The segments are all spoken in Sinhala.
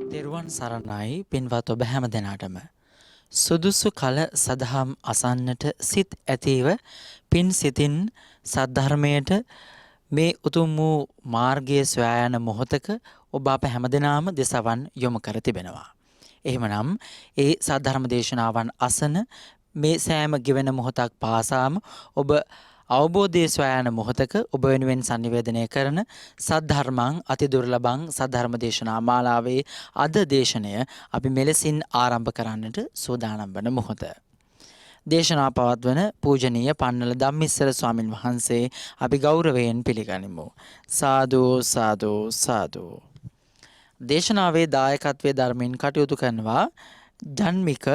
තෙරුවන් සරණයි පින්වත් ඔබ හැම දෙනාටම සුදුසු කල සදහම් අසන්නට සිත් ඇතිව පින් සිතින් සද්ධර්මයට මේ උතුම් වූ මාර්ගයේ සොයා යන මොහොතක ඔබ අප හැමදෙනාම දෙසවන් යොමු කර තිබෙනවා. එහෙමනම් ඒ සද්ධර්ම දේශනාවන් අසන මේ සෑම ගෙවෙන මොහොතක් පාසාම ඔබ අවබෝධයේ සොයා යන මොහොතක ඔබ වෙනුවෙන් sannivedanaya කරන සද්ධර්මං අතිදුර්ලභං සද්ධර්ම දේශනා මාලාවේ අද දේශනය අපි මෙලෙසින් ආරම්භ කරන්නට සූදානම් වන මොහොත. දේශනා පවත්වන පූජනීය පන්නල ධම්මිස්සර ස්වාමින් වහන්සේ අපි ගෞරවයෙන් පිළිගනිමු. සාදු සාදු සාදු. දේශනාවේ දායකත්වයේ ධර්මයෙන් කටයුතු කරනවා ජන්මික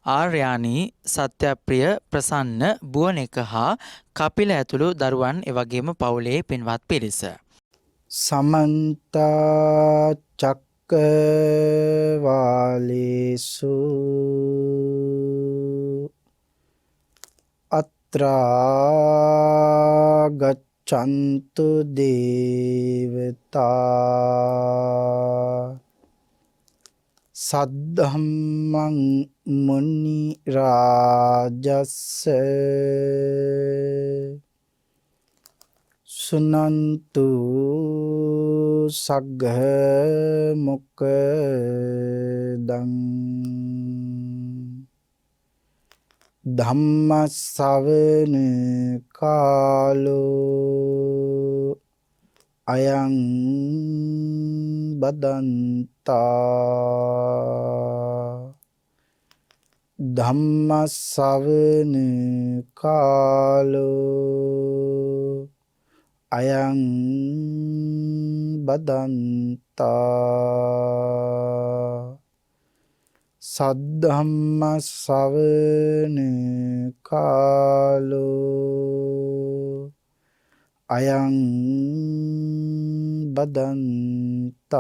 ආර්යානී සත්‍යප්‍රිය ප්‍රසන්න බුවනෙක හා කපිල ඇතුළු දරුවන් එවැගේම පවුලේ පින්වත් පිරිස. සමන්ත චක්කවාලේසු අත්‍රා ගච්ඡන්තු දේවතා සද්ධම්මං මුනි රාජස්ස සුනන්තු සග්ග මොක්ඛදං ධම්ම ශ්‍රවණ කාලෝ අයං බදන්තා ධම්ම ශ්‍රවණ කාලෝ අයං බදන්තා සද්ධම්ම ශ්‍රවණ කාලෝ අයං බදන්තා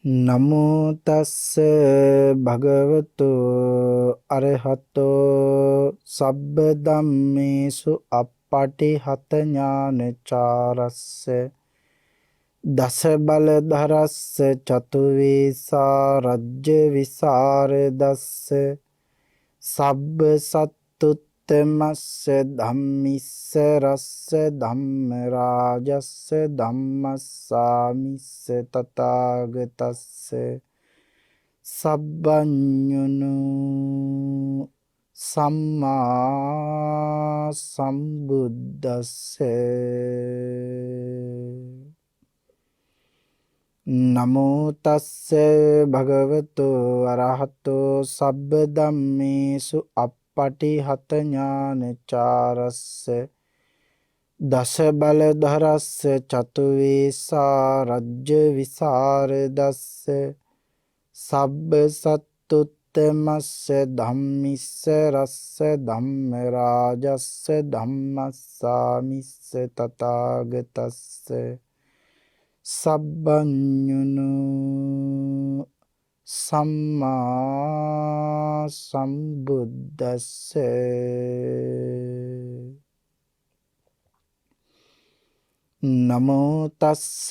නමෝ තස්ස භගවතු අරහතෝ සබ්බ ධම්මේසු අප්පටිහත ඥානචාරස්ස දස බල ධරස්ස චතු වේසා රජ්‍ය විසරදස්ස සබ්බ සත්තුත්තමස්ස ධම්මිස්ස රස්ස ධම්ම රාජස්ස ධම්මස්සාමිස්ස තථාගතස්ස සබ්බඤුනු සම්මා සම්බුද්දස්ස නමෝ තස්ස භගවතු අරහතෝ සබ්බ ධම්මේසු අප්පටිහත ඥානචාරස්ස දස බල ධරස්ස චතු වේසා රජ්‍ය විසරදස්ස සබ්බ සත්තුත්තමස්ස ධම්මිස්ස රස්ස ධම්ම රාජස්ස ධම්මස්සාමිස්ස තථාගතස්ස සබ්බඤුනු සම්මා සම්බුද්දස්ස නමෝ තස්ස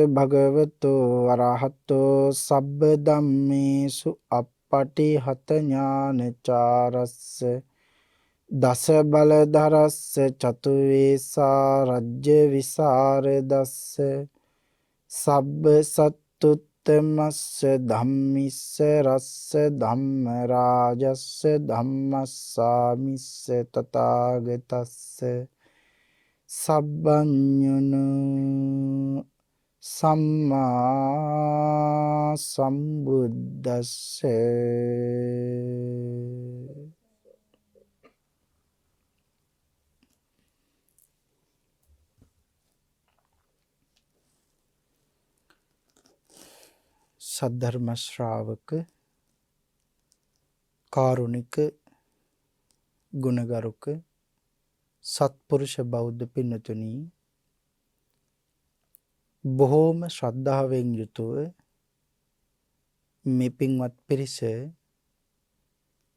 භගවතු අරහතෝ සබ්බ ධම්මේසු අප්පටිහත ඥානචාරස්ස දස බල ධරස්ස චතු වේසා රජ්‍ය විසරදස්ස සබ්බ සත්තුත්තමස්ස ධම්මිස්ස රස්ස ධම්ම රාජස්ස ධම්මස්සාමිස්ස තථාගතස්ස සබ්බඤුනු සම්මා සම්බුද්දස්ස සද්ධර්ම ශ්‍රාවක කාරුණික ගුණගරුක සත්පුරුෂ බෞද්ධ පින්නතුනි බොහෝම ශ්‍රද්ධාවෙන් යුතුව මේ පින්වත් පිරිස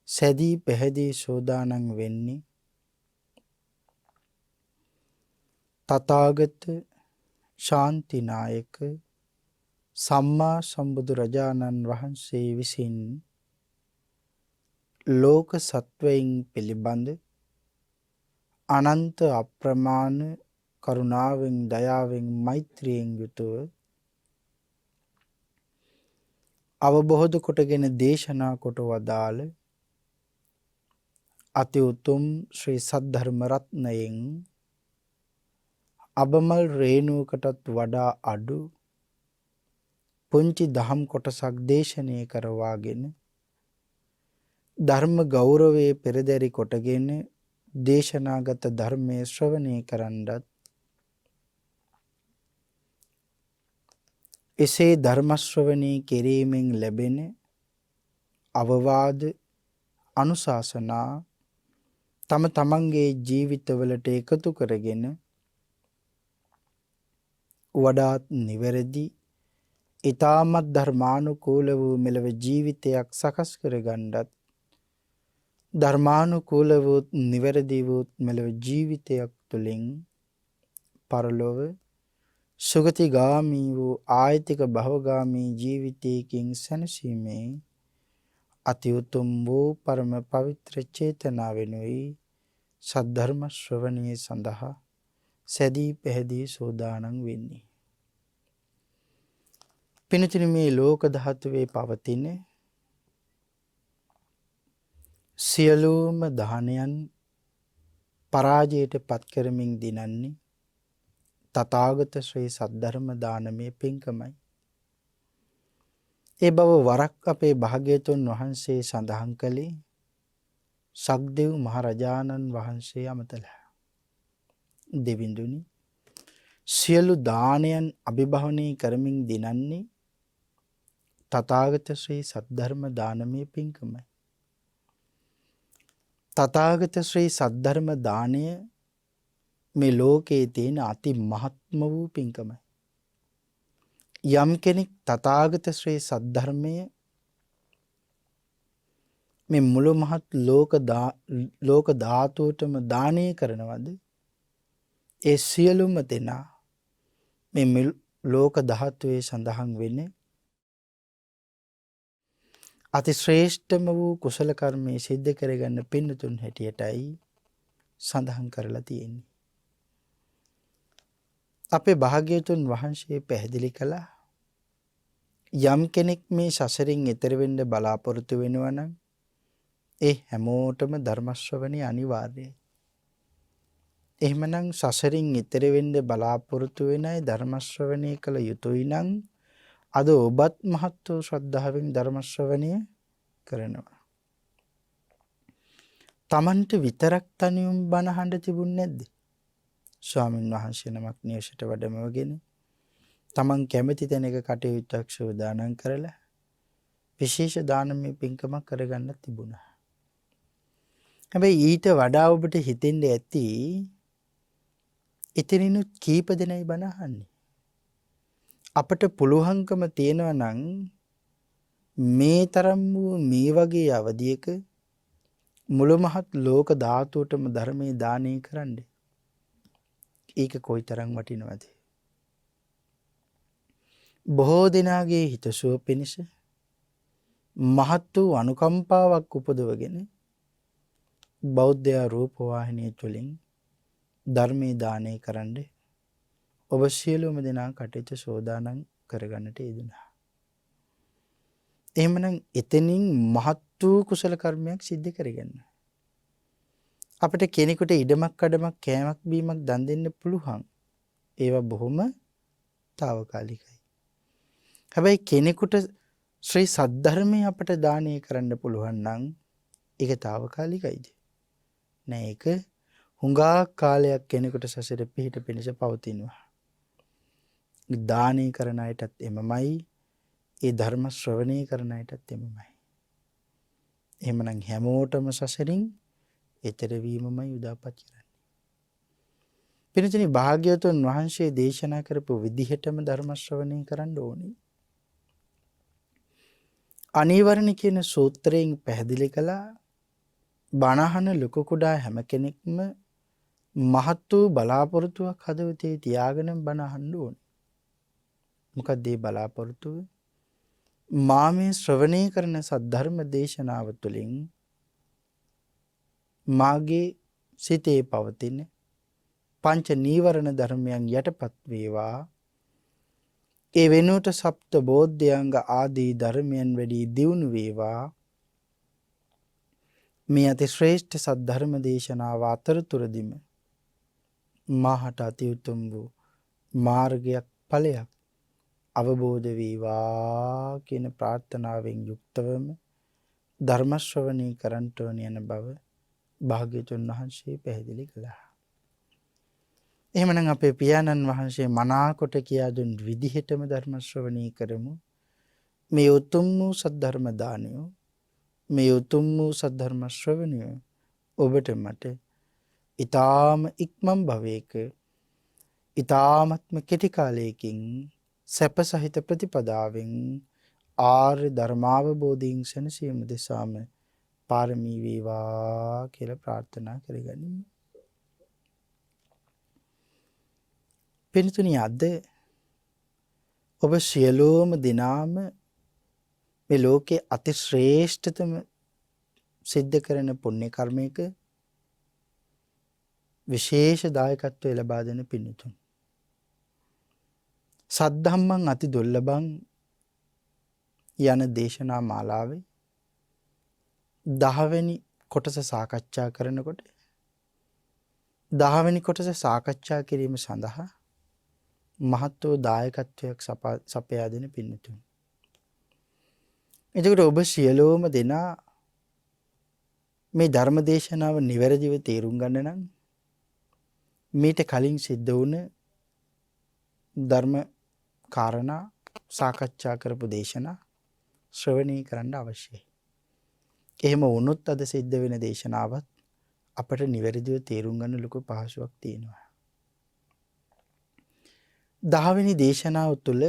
සැදී පැහැදී සෝදානම් වෙන්නේ තථාගත ශාන්තිනායක සම්මා සම්බුදු රජාණන් වහන්සේ විසින් ලෝක සත්වයින් පිළිබඳ අනන්ත අප්‍රමාණ කරුණාවෙන් දයාවෙන් මෛත්‍රියෙන් යුතුව අවබෝධ කොටගෙන දේශනා කොට වදාළ අති උතුම් ශ්‍රී සද්ධර්ම රත්නයෙන් අබමල් රේණුවකටත් වඩා අඩු පුංචි දහම් කොටසක් දේශනය කරවාගෙන ධර්ම ගෞරවයේ පෙරදරි කොටගෙන දේශනාගත ධර්මයේ ශ්‍රවණය කරන්නත් එසේ ධර්ම ශ්‍රවණය කිරීමෙන් ලැබෙන අවවාද අනුශාසනා තම තමන්ගේ ජීවිතවලට එකතු කරගෙන වඩාත් නිවැරදි ඊ타මත් ධර්මානුකූල වූ මෙලව ජීවිතයක් සකස් කරගන්නත් ධර්මානුකූල වූ නිවැරදි වූ මෙලව ජීවිතයක් තුළින් පරලොව සුගතිගාමී වූ ආයතික භවගාමී ජීවිතයකින් සැනසීමේ අති උතුම් වූ පරම පවිත්‍ර චේතනාවෙනුයි සද්ධර්ම ශ්‍රවණයේ සඳහා සැදී පැහැදී සෝදානම් වෙන්නේ. පින්තුනි, මේ ලෝක ධාතුවේ පවතින සියලුම දානයන් පරාජයට පත් කරමින් දිනන්නේ තථාගත ශ්‍රී සද්ධර්ම දානමය පින්කමයි. ඒ බව වරක් අපේ භාග්‍යතුන් වහන්සේ සඳහන් කළේ සක්දෙව් මහරජාණන් වහන්සේ අමතලා. දෙවිඳුනි, සියලු දානයන් අභිභවනය කරමින් දිනන්නේ තථාගත ශ්‍රී සද්ධර්ම දානමය පින්කමයි. තථාගත ශ්‍රී සද්ධර්ම දානය මේ ලෝකයේ තියෙන අති මහත්ම වූ පින්කමයි. යම් කෙනෙක් තථාගත ශ්‍රී සද්ධර්මය මේ මුළු මහත් ලෝක ධාතුවටම දානය කරනවද, ඒ සියලුම දෙනා මේ ලෝක ධාතුවේ සඳහන් වෙන්නේ අති ශ්‍රේෂ්ඨම වූ කුසල කර්මයේ සිද්ධ කරගන්න පින්තුන් හැටියටයි සඳහන් කරලා තියෙන්නේ. අපේ භාග්‍යතුන් වහන්සේ පැහැදිලි කළා, යම් කෙනෙක් මේ සසරින් එතෙර වෙන්න බලාපොරොත්තු වෙනවා නම් ඒ හැමෝටම ධර්ම ශ්‍රවණය අනිවාර්යයි. එහෙමනම් සසරින් එතෙර වෙන්න බලාපොරොත්තු වෙන අය ධර්ම ශ්‍රවණය කළ යුතුයි නම් අද ඔබත් මහත් වූ ශ්‍රද්ධාවෙන් ධර්ම ශ්‍රවණය කරනවා. තමන්ට විතරක් තනියම බණ අහන්න තිබුණ නැද්ද? ස්වාමින් වහන්සේ නමක් නිවසට වැඩමවගෙන තමන් කැමති තැනක කටයුත්තක් සෝදානම් කරලා විශේෂ දානමය පින්කමක් කරගන්න තිබුණා. හැබැයි ඊට වඩා ඔබට හිතෙන්න ඇති එතනිනුත් කීප දෙනයි බණ අහන්නේ. අපට පුළුවන්කම තියෙනවා නම් මේ තරම් වූ මේ වගේ අවධියක මුළු මහත් ලෝක ධාතුවටම ධර්මයේ දානය කරන්න. ඒක කොයිතරම් වටිනවද? බොහෝ දෙනාගේ හිතසුව පිණිස මහත් වූ අනුකම්පාවක් උපදවගෙන බෞද්ධ රූපවාහිනිය තුළින් ධර්මයේ දානය කරන්න ඔබ සියලුම දෙනා කටයුතු සෝදානම් කරගන්නට යෙදුණා. එහෙමනම් එතනින් මහත් වූ කුසල කර්මයක් සිද්ධ කරගන්න. අපිට කෙනෙකුට ඉඩමක් කඩමක් කෑමක් බීමක් දන් දෙන්න පුළුවන්. ඒවා බොහොම తాවකාලිකයි. හැබැයි කෙනෙකුට ශ්‍රී සද්ධර්මය අපට දානය කරන්න පුළුවන් නම් ඒක తాවකාලිකයිද? නෑ, ඒක හුඟා කාලයක් කෙනෙකුට සසර පිහිට පිණිස පවතිනවා. දානය කරන අයටත් එමමයි, ඒ ධර්ම ශ්‍රවණය කරන අයටත් එමමයි. එහෙමනම් හැමෝටම සසරින් එතර වීමමයි උදාපත් කරන්නේ. පින්තුනි, භාග්‍යවතුන් වහන්සේ දේශනා කරපු විදිහටම ධර්ම ශ්‍රවණය කරන්න ඕනේ. අනීවරණ කියන සූත්‍රයෙන් පැහැදිලි කළා බණහන ලොකු කුඩා හැම කෙනෙක්ම මහත් වූ බලාපොරොත්තුවක් හදවතේ තියාගෙන බණ අහන්න ඕනේ. මොකක්ද මේ බලාපොරොත්තුව? මා මේ ශ්‍රවණය කරන සද්ධර්ම දේශනාව තුළින් මාගේ සිතේ පවතින පංච නීවරණ ධර්මයන් යටපත් වේවා. ඒ වෙනුවට සප්ත බෝධ්‍යංග ආදී ධර්මයන් වැඩි දියුණු වේවා. මේ අති ශ්‍රේෂ්ඨ සද්ධර්ම දේශනාව අතරතුරදීම මාහට අති උතුම් වූ මාර්ගයක් ඵලයක් අවබෝධ වේවා කියන ප්‍රාර්ථනාවෙන් යුක්තවම ධර්ම ශ්‍රවණී කරන්ට ඕන යන බව භාග්‍යවතුන් වහන්සේ පැහැදිලි කළා. එහෙමනම් අපේ පියාණන් වහන්සේ මනාකොට කියා දුන් විදිහටම ධර්ම ශ්‍රවණී කරමු. මේ උතුම් වූ සද්ධර්ම දානය, මේ උතුම් වූ සද්ධර්ම ශ්‍රවණය ඔබට මට ඊ타ම ඉක්මන් භවයක ඊ타මත්ම කෙටි කාලයකින් සැප සහිත ප්‍රතිපදාවෙන් ආර්ය ධර්මාවබෝධයෙන් සැනසීම දෙසාම පාරමී වේවා කියලා ප්‍රාර්ථනා කරගනිමු. පින්තුනි, අද ඔබ සියලුම දිනාම මේ ලෝකේ අති ශ්‍රේෂ්ඨතම සිද්ධ කරන පුණ්‍ය කර්මයක විශේෂ දායකත්වය ලබා දෙන පින්තුන්. සද්ධම්මං අති දුර්ලභං යන දේශනා මාලාවේ 10 වෙනි කොටස සාකච්ඡා කරනකොට 10 වෙනි කොටස සාකච්ඡා කිරීම සඳහා මහත් වූ දායකත්වයක් සපයා දෙන පින්තුන්. එතකොට ඔබ සියලුම දෙනා මේ ධර්ම දේශනාව නිවැරදිව තේරුම් ගන්න නම් මීට කලින් සිද්ධ වුණ ධර්ම කාරණා සාකච්ඡා කරපු දේශනා ශ්‍රවණී කරන්න අවශ්‍යයි. එහෙම වුණොත් අද සිද්ධ වෙන දේශනාවත් අපට නිවැරදිව තේරුම් ගන්න ලොකු පහසුවක් තියෙනවා. 10 වෙනි දේශනාව තුළ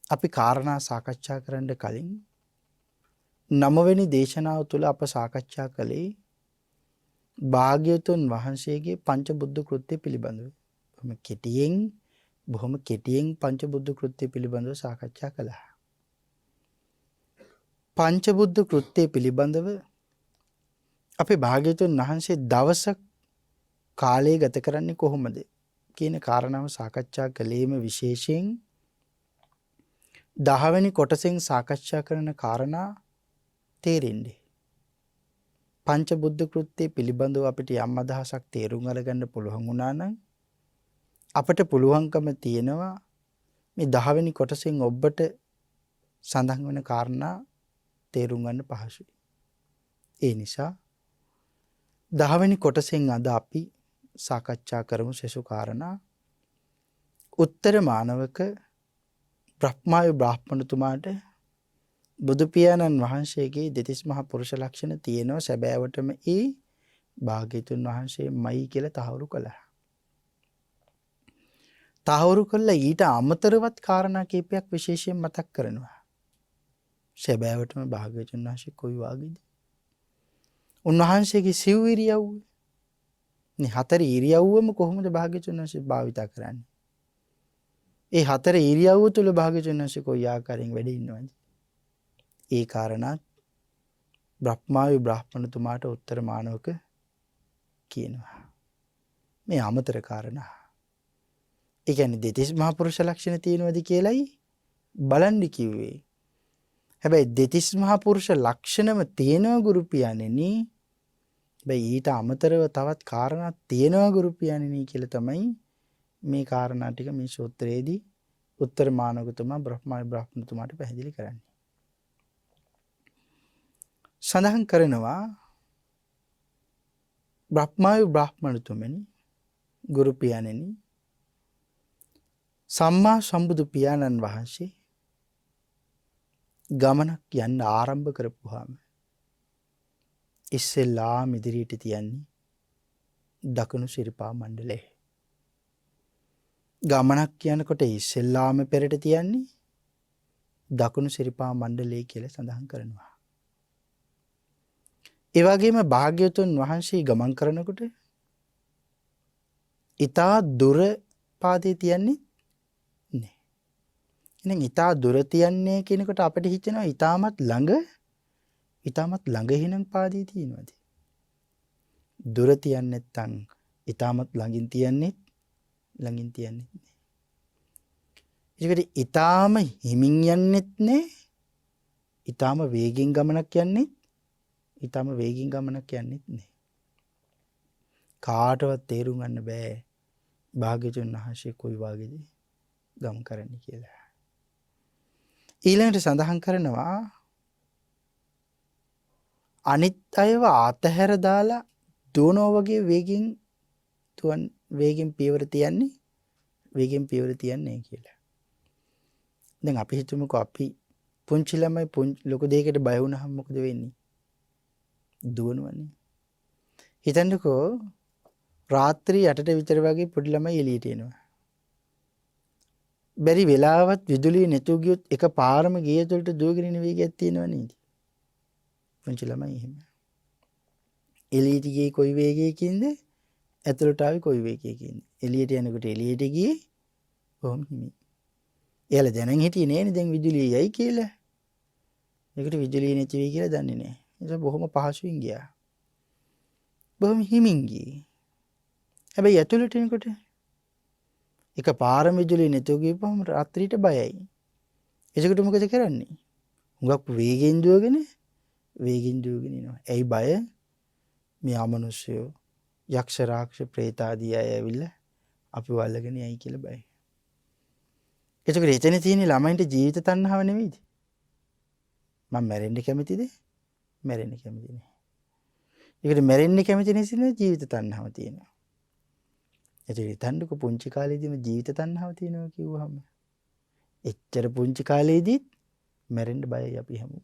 අපි කාරණා සාකච්ඡා කරන්න කලින් 9 වෙනි දේශනාව තුළ අප සාකච්ඡා කළේ භාග්‍යවතුන් වහන්සේගේ පංච බුද්ධ කෘත්‍ය පිළිබඳව. බොහොම කෙටියෙන් පංච බුද්ධ කෘත්‍ය පිළිබඳව සාකච්ඡා කළා. පංච බුද්ධ කෘත්‍ය පිළිබඳව අපේ භාග්‍යවතුන් වහන්සේ දවසක් කාලය ගත කරන්නේ කොහොමද කියන කාරණාව සාකච්ඡා කළේම විශේෂයෙන් 10 වෙනි කොටසෙන් සාකච්ඡා කරන කාරණා තේරෙන්නේ. පංච බුද්ධ කෘත්‍ය පිළිබඳව අපිට යම් අදහසක් තේරුම් අරගන්න පුළුවන් වුණා නම් අපට පුළුවන්කම තියෙනවා මේ 10 වෙනි කොටසෙන් ඔබට සඳහන් වෙන කාරණා තේරුම් ගන්න පහසුයි. ඒ නිසා 10 වෙනි කොටසෙන් අද අපි සාකච්ඡා කරමු සෙසු කාරණා. උත්තර මානවක බ්‍රහ්මායු බ්‍රාහ්මණතුමාට බුදු පියාණන් වහන්සේගේ දෙතිස් මහා පුරුෂ ලක්ෂණ තියෙනවා. සැබෑවටම ඒ භාග්‍යතුන් වහන්සේමයි කියලා තහවුරු කළා. තහවුරු කළා ඊට අමතරවත් කාරණා කීපයක් විශේෂයෙන් මතක් කරනවා. සැබෑවටම භාග්‍යතුන් වහන්සේ කොයි වාගේද? උන්වහන්සේගේ සිව් ඉරියව්ව. මේ 4 ඉරියව්වම කොහොමද භාග්‍යතුන් වහන්සේ භාවිතා කරන්නේ? ඒ 4 ඉරියව්ව තුල භාග්‍යතුන් වහන්සේ කොයි ආකාරයෙන් වැඩ ඉන්නවද? ඒ කාරණා බ්‍රහ්මායු බ්‍රාහ්මණතුමාට උත්තර මානවක කියනවා. මේ අමතර කාරණා. ඒ කියන්නේ දෙතිස් මහා පුරුෂ ලක්ෂණ තියෙනවද කියලායි බලන්න කිව්වේ. හැබැයි දෙතිස් මහා පුරුෂ ලක්ෂණම තියෙනවා ගුරු පියාණෙනි. හැබැයි ඊට අමතරව තවත් කාරණා තියෙනවා ගුරු පියාණෙනි කියලා තමයි මේ කාරණා ටික මේ සූත්‍රයේදී උත්තර මානවකතුමා බ්‍රහ්මායු බ්‍රාහ්මණතුමාට පැහැදිලි කරන්නේ. සඳහන් කරනවා බ්‍රහ්මායු බ්‍රාහ්මණතුමනි ගුරු පියාණෙනි සම්මා සම්බුදු පියාණන් වහන්සේ ගමනක් යන්න ආරම්භ කරපුවාම ඉස්සෙල්ලාම ඉදිරියට තියන්නේ දකුණු සිරිපා මණ්ඩලය. ගමනක් යනකොට ඉස්සෙල්ලාම පෙරට තියන්නේ දකුණු සිරිපා මණ්ඩලය කියලා සඳහන් කරනවා. ඒ වගේම භාග්‍යවතුන් වහන්සේ ගමන් කරනකොට ඊතා දුර පාදේ තියන්නේ නැහැ. එහෙනම් ඊතා දුර තියන්නේ කියනකොට අපිට හිතෙනවා ඊටමත් ළඟ හිනම් පාදේ තියෙනවාද? දුර තියන්නේ නැත්නම් ඊටමත් ළඟින් තියන්නේ නැහැ. ඒකට ඊටාම හිමින් යන්නෙත් නැහැ. ඊටාම වේගෙන් ගමනක් යන්නේ නැහැ. කාටවත් තේරුම් ගන්න බෑ භාග්‍යවතුන් වහන්සේ කොයි වාගේද ගම් කරන්නේ කියලා. ඊළඟට සඳහන් කරනවා අනිත් අයව අතහැර දාලා දුවනවා වගේ වේගෙන් පියවර තියන්නේ කියලා. දැන් අපි හිතමුකෝ අපි පුංචි ළමයි ලොකු දෙයකට බය වුණාම මොකද වෙන්නේ? දුවනවනේ. හිතන්නකෝ රාත්‍රී 8ට විතර වගේ පොඩි ළමයි එළියට එනවා. බැරි වෙලාවත් විදුලිය නැතුව ගියොත් එක පාරම ගේ ඇතුළට දුවගෙන යන වේගයක් තියෙනව නේද? පුංචි ළමයි එහෙම. එළියට ගියේ කොයි වේගයකින්ද? ඇතුළට ආවේ කොයි වේගයකින්ද? එළියට යනකොට එළියට ගියේ කොහොම හිමි. එයාලා දැනන් හිටියේ නෑනේ දැන් විදුලිය යයි කියලා. ඒකට විදුලිය නැති වෙයි කියලා දන්නේ නෑ. ඒ නිසා බොහොම පහසුවෙන් ගියා. බොහොම හිමින් ගියේ. හැබැයි ඇතුළට එනකොට එක පාරම විදුලිය නැතුව ගියපුවම රාත්‍රියට බයයි. එසකට මොකද කරන්නේ? හුඟක් වේගෙන් දුවගෙන එනවා. ඇයි බය? මේ අමනුෂ්‍යයෝ යක්ෂ රාක්ෂ ප්‍රේත ආදී අය ඇවිල්ලා අපිව අල්ලගෙන යයි කියලා බයයි. එතකොට එතන තියෙන ළමයින්ට ජීවිත තණ්හාව නෙවෙයිද? මම මැරෙන්න කැමතිද? මැරෙන්න කැමති නෑ. ඒකට මැරෙන්න කැමති නිසා ජීවිත තණ්හාව තියෙනවා. එතකොට හිතන්නකෝ පුංචි කාලේදීම ජීවිත තණ්හාව තියෙනවා කිව්වහම එච්චර පුංචි කාලේදීත් මැරෙන්න බයයි අපි හැමෝම.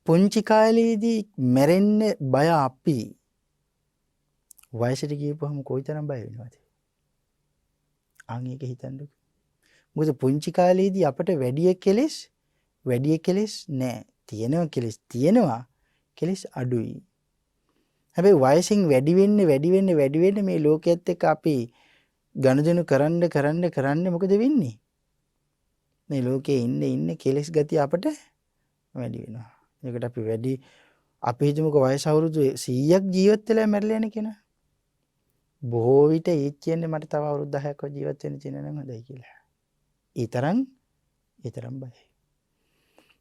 පුංචි කාලේදී මැරෙන්න බය අපි වයසට ගියපුවම කොයිතරම් බය වෙනවද? අන් එක හිතන්නකෝ. මොකද පුංචි කාලේදී අපට වැඩි කෙලෙස් නෑ. තියෙනවා කෙලෙස් අඩුයි. හැබැයි වයසින් වැඩි වෙන්න මේ ලෝකයේත් එක්ක අපි ගනුදෙනු කරන්න මොකද වෙන්නේ? මේ ලෝකේ ඉන්න කෙලෙස් ගතිය අපට වැඩි වෙනවා. ඒකට අපි හිතමුකෝ වයස අවුරුදු 100ක් ජීවත් වෙලා මැරලා යන කෙනා. බොහෝ විට ඒ කියන්නේ මට තව අවුරුදු 10ක් ජීවත් වෙන්න තියෙන නම් හොඳයි කියලා. ඊතරම් බයයි.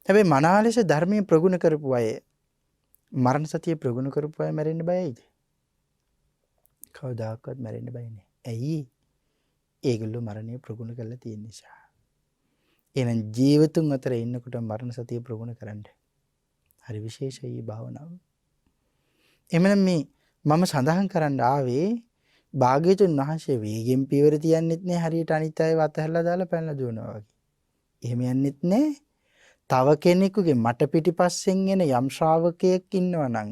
හැබැයි මනාලෙස ධර්මයේ ප්‍රගුණ කරපු අය මරණ සතිය ප්‍රගුණ කරපු අය මැරෙන්න බයයිද? කවදාකවත් මැරෙන්න බය නෑ. ඇයි? ඒගොල්ලෝ මරණය ප්‍රගුණ කරලා තියෙන නිසා. එහෙනම් ජීවිතුන් අතර ඉන්නකොට මරණ සතිය ප්‍රගුණ කරන්න. හරි විශේෂයි භාවනාව. එමනම් මේ මම සඳහන් කරන්න ආවේ භාග්‍යවතුන් වහන්සේ වේගෙන් පියවර තියන්නෙත් නෑ හරියට අනිත් අයව අතහැරලා දාලා පැනලා දුවනවා වගේ. එහෙම යන්නෙත් නෑ. තව කෙනෙකුගේ මට පිටිපස්සෙන් එන යම් ශ්‍රාවකයෙක් ඉන්නවා නම්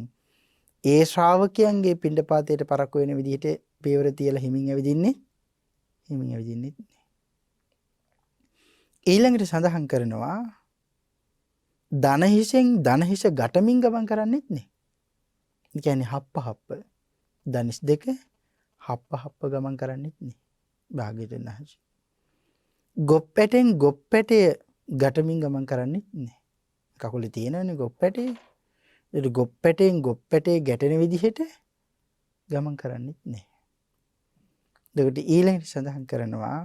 ඒ ශ්‍රාවකයන්ගේ පිණ්ඩපාතයට පරක්කු වෙන විදිහට පියවර තියලා හිමින් ඇවිදින්නේ නෑ. ඊළඟට සඳහන් කරනවා ධනහිස ගැටමින් ගමන් කරන්නෙත් නෑ. ඒ කියන්නේ හප්ප ධනිස් දෙක හප්ප ගමන් කරන්නෙත් නෑ. භාග්‍යවතුන් වහන්සේ. ගොප්පැටේ ගැටමින් ගමන් කරන්නෙත් නෑ. කකුලේ තියෙනවනේ ගොප්පැටේ. ඒක ගොප්පැටේ ගැටෙන විදිහට ගමන් කරන්නෙත් නෑ. එතකොට ඊළඟට සඳහන් කරනවා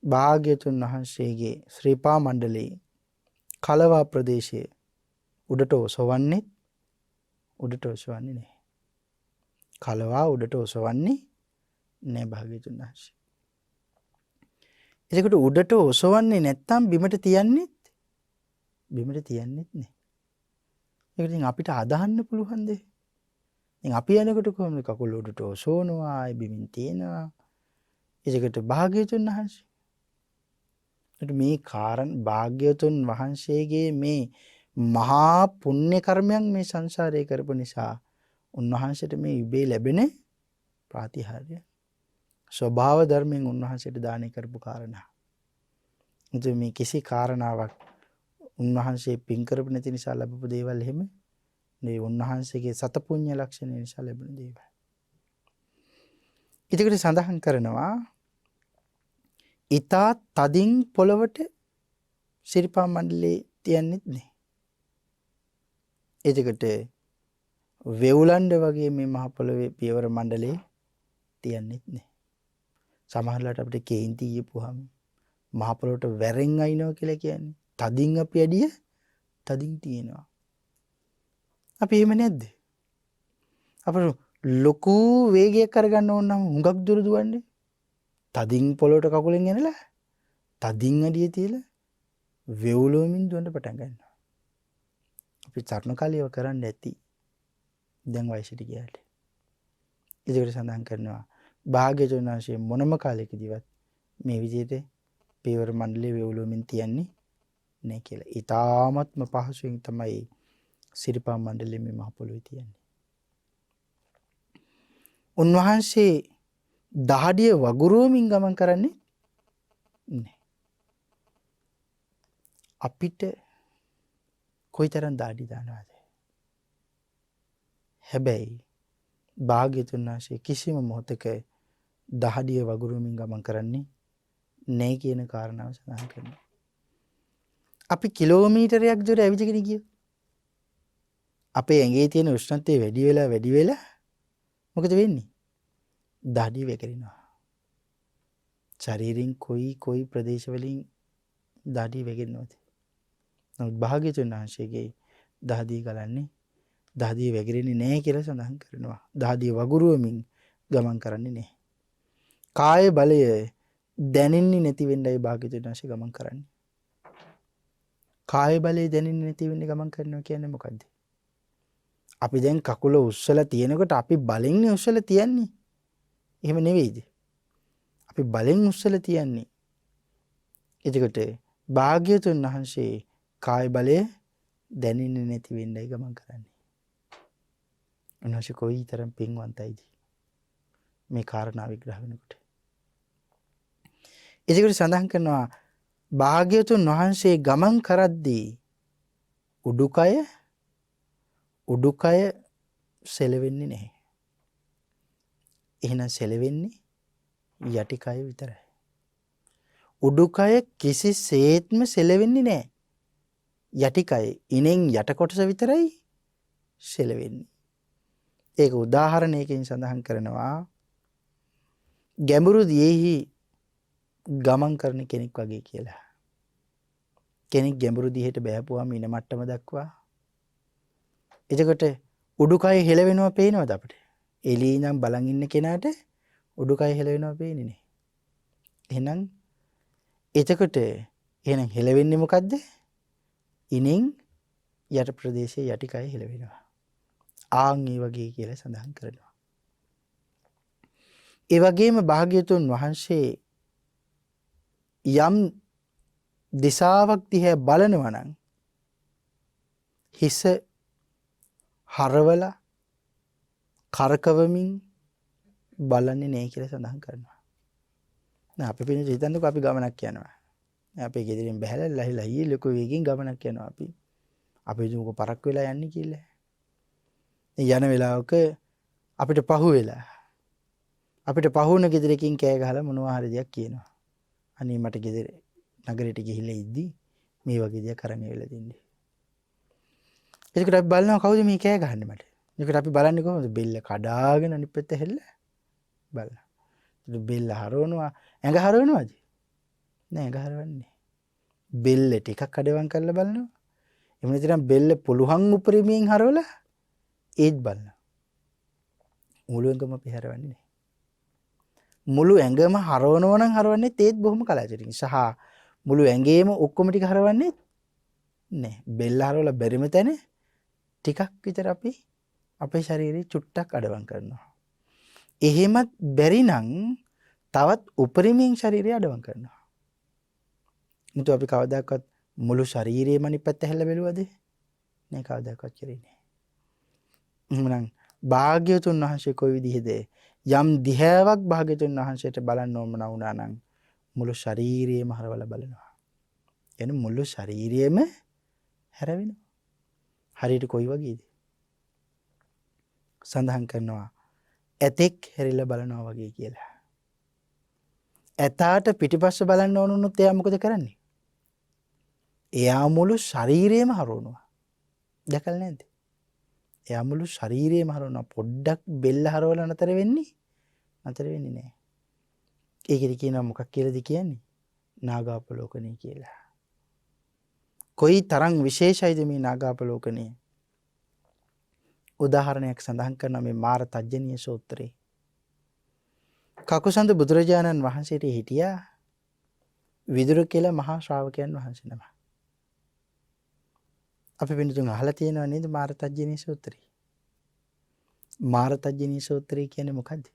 භාග්‍යවතුන් වහන්සේගේ ශ්‍රීපා මණ්ඩලයේ කලවා ප්‍රදේශයේ උඩට ඔසවන්නේ නැහැ. කලවා උඩට ඔසවන්නේ නැහැ භාග්‍යවතුන් වහන්සේ. එතකොට උඩට ඔසවන්නේ නැත්තම් බිමට තියන්නෙත් නැහැ. ඒක ඉතින් අපිට අදහන්න පුළුවන්ද? ඉතින් අපි යනකොට කොහොමද කකුල උඩට ඔසවනවා, ආයි බිමින් තියනවා. ඒකට භාග්‍යවතුන් වහන්සේ මේ භාග්‍යවතුන් වහන්සේගේ මේ මහා පුණ්‍ය කර්මයන් මේ සංසාරේ කරපු නිසා උන්වහන්සේට මේ ඉබේ ලැබෙන ප්‍රාතිහාර්ය ස්වභාව ධර්මයෙන් උන්වහන්සේට දානය කරපු කාරණා. ඉතින් මේ කිසි කාරණාවක් උන්වහන්සේ පින් කරපු නැති නිසා ලැබපු දේවල් එහෙම මේ උන්වහන්සේගේ සතපුඤ්ඤ ලක්ෂණ නිසා ලැබෙන දේවල්. ඊටකට සඳහන් කරනවා ඊතා තදින් පොළවට සිරිපා මණ්ඩලේ තියන්නෙත් නෑ. එතකොට වෙවුලන්ඩ වගේ මේ මහ පොළවේ පියවර මණ්ඩලේ තියන්නෙත් නෑ. සමහරවිට අපිට කේන්ති යපුවාම මහ පොළොවට වැරෙන් අයින්නවා කියලා කියන්නේ. තදින් අපි ඇඩිය තදින් තියෙනවා. අපි එහෙම නැද්ද? අපිට ලොකු වේගයක් කරගන්න ඕන නම් හුඟක් දුර දුවන්නේ. තදින් පොළොවට කකුලෙන් එනලා තදින් ඇඩිය තියලා වෙවුලුවමින් දුවන්න පටන් ගන්නවා. අපි තරුණ කාලේ ඒව කරන්න ඇති. දැන් වයසට ගියාට. ඒකට සඳහන් කරනවා භාග්‍යවතුන් වහන්සේ මොනම කාලයකදීවත් මේ විදිහට පියවර මණ්ඩලයේ වෙවුලුවමින් තියන්නේ නැහැ කියලා. ඊ타ත්ම පහසුවෙන් තමයි සිරිපා මණ්ඩලයේ මේ මහ පොළොවේ තියන්නේ. උන්වහන්සේ දහඩිය වගුරුවමින් ගමන් කරන්නේ නැහැ. අපිට කොයිතරම් දාඩි දානවද? හැබැයි භාග්‍යවතුන් වහන්සේ කිසිම මොහොතක දහඩිය වගුරුවමින් ගමන් කරන්නේ නැහැ කියන කාරණාව සඳහන් කරනවා. අපි කිලෝමීටරයක් දුර ඇවිදගෙන ගියොත් අපේ ඇඟේ තියෙන උෂ්ණත්වය වැඩි වෙලා මොකද වෙන්නේ? දහඩිය වැగిරෙනවා. ශරීරයෙන් කොයි ප්‍රදේශවලින් දහඩිය වැగిරෙනවද? නමුත් භාග්‍යවතුන් වහන්සේගේ දහඩිය ගලන්නේ දහඩිය වැగిරෙන්නේ නැහැ කියලා සඳහන් කරනවා. දහඩිය වගුරුවමින් ගමන් කරන්නේ නැහැ. කාය බලය දැනෙන්නේ නැති වෙන්නයි භාග්‍යවතුන් වහන්සේ ගමන් කරන්නේ. කාය බලය දැනෙන්නේ නැති වෙන්නේ ගමන් කරනවා කියන්නේ මොකද්ද? අපි දැන් කකුල උස්සලා තියෙනකොට අපි බලෙන් උස්සලා තියන්නේ. එහෙම නෙවෙයිද? අපි බලෙන් උස්සලා තියන්නේ. එතකොට භාග්‍යවතුන් වහන්සේ කාය බලය දැනෙන්නේ නැති වෙන්නයි ගමන් කරන්නේ. උන්වහන්සේ කොයිතරම් පින්වන්තයිද මේ කාරණා විග්‍රහ වෙනකොට. එතකොට සඳහන් කරනවා භාග්‍යවතුන් වහන්සේ ගමන් කරද්දී උඩුකය සෙලවෙන්නේ නැහැ. එහෙනම් සෙලවෙන්නේ යටිකය විතරයි. උඩුකය කිසිසේත්ම සෙලවෙන්නේ නැහැ. යටිකය ඉනෙන් යට කොටස විතරයි සෙලවෙන්නේ. ඒක උදාහරණයකින් සඳහන් කරනවා ගැඹුරු දියෙහි ගමන් කරන කෙනෙක් වගේ කියලා. කෙනෙක් ගැඹුරු දිහට බෑපුවාම ඉන මට්ටම දක්වා. එතකොට උඩුකය හෙලවෙනවා පේනවද අපිට? එළියේ ඉඳන් බලන් ඉන්න කෙනාට උඩුකය හෙලවෙනවා පේන්නේ නැහැ. එහෙනම් එතකොට හෙලවෙන්නේ මොකද්ද? ඉනෙන් යට ප්‍රදේශයේ යටිකය හෙලවෙනවා. ආන් ඒ වගේ කියලා සඳහන් කරනවා. ඒ වගේම භාග්‍යවතුන් වහන්සේ යම් දිශාවක් දිහා බලනවා නම් හිස හරවලා කරකවමින් බලන්නේ නැහැ කියලා සඳහන් කරනවා. දැන් අපි පිළිඳ හිතන්නකෝ අපි ගමනක් යනවා. අපේ ගෙදරින් බහැලා ලහිලා ඊ ලොකු වේගින් ගමනක් යනවා අපි. අපි දුක පරක් වෙලා යන්නේ කියලා. යන වෙලාවක අපිට පහුවෙන ගෙදරකින් කෑ ගහලා මොනවා හරි දෙයක් කියනවා. අනේ මට ගෙදර නගරයට ගිහිල්ලා ඉද්දි මේ වගේ දෙයක් අරන් එවිලා දෙන්නේ. එතකොට අපි බලනවා කවුද මේ කෑ ගහන්නේ මට. එතකොට අපි බලන්නේ කොහොමද? බෙල්ල කඩාගෙන අනිත් පැත්ත හැල්ලා බලනවා. එතකොට බෙල්ල හරවනවා. ඇඟ හරවනවද? නෑ ඇඟ හරවන්නේ. බෙල්ල ටිකක් කඩවම් කරලා බලනවා. එහෙම නැත්නම් බෙල්ල පුළුවන් උපරිමයෙන් හරවලා ඒත් බලනවා. මුළු ඇඟම අපි හරවන්නේ නෑ. මුළු ඇඟම හරවනවා නම් හරවන්නේ ඒත් බොහොම කලාතුරකින්. සහ මුළු ඇඟේම ඔක්කොම ටික හරවන්නේ නෑ. බෙල්ල හරවලා බැරිම තැන ටිකක් විතර අපි අපේ ශරීරේ චුට්ටක් අඩවම් කරනවා. එහෙමත් බැරි නම් තවත් උපරිමයෙන් ශරීරය අඩවම් කරනවා. මුතු අපි කවදාකවත් මුළු ශරීරයේම අනිත් පැත්ත හැල්ල බැලුවද? නෑ කවදාකවත් කරේ නෑ. එහෙනම් භාග්‍යවතුන් වහන්සේ කොයි විදිහද යම් දිහාවක් භාග්‍යවතුන් වහන්සේට බලන්න ඕන වුණා නම් මුළු ශරීරයේම හරවලා බලනවා. එන මුළු ශරීරයේම හැරවෙනවා. හරියට කොයි වගේද? සඳහන් කරනවා ඇතෙක් හැරිලා බලනවා වගේ කියලා. ඇතාට පිටිපස්ස බලන්න ඕන වුණොත් එයා මොකද කරන්නේ? එයා මුළු ශරීරයම හරවනවා. දැකලා නැද්ද? එයා මුළු ශරීරයම හරවනවා. පොඩ්ඩක් බෙල්ල හරවලා නතර වෙන්නේ නැහැ. ඒකෙදි කියනවා මොකක් කියලාද කියන්නේ? නාගාපලෝකණය කියලා. කොයි තරම් විශේෂයිද මේ නාගාපලෝකණය? උදාහරණයක් සඳහන් කරනවා මේ මාර තජ්ජනීය සූත්‍රයේ. කකුසඳ බුදුරජාණන් වහන්සේට හිටියා විදුර කියලා මහා ශ්‍රාවකයන් වහන්සේ නම. අපි වෙනතුන් අහලා තියෙනව නේද මාර තජ්ජනීය සූත්‍රය? මාර තජ්ජනීය සූත්‍රය කියන්නේ මොකද්ද?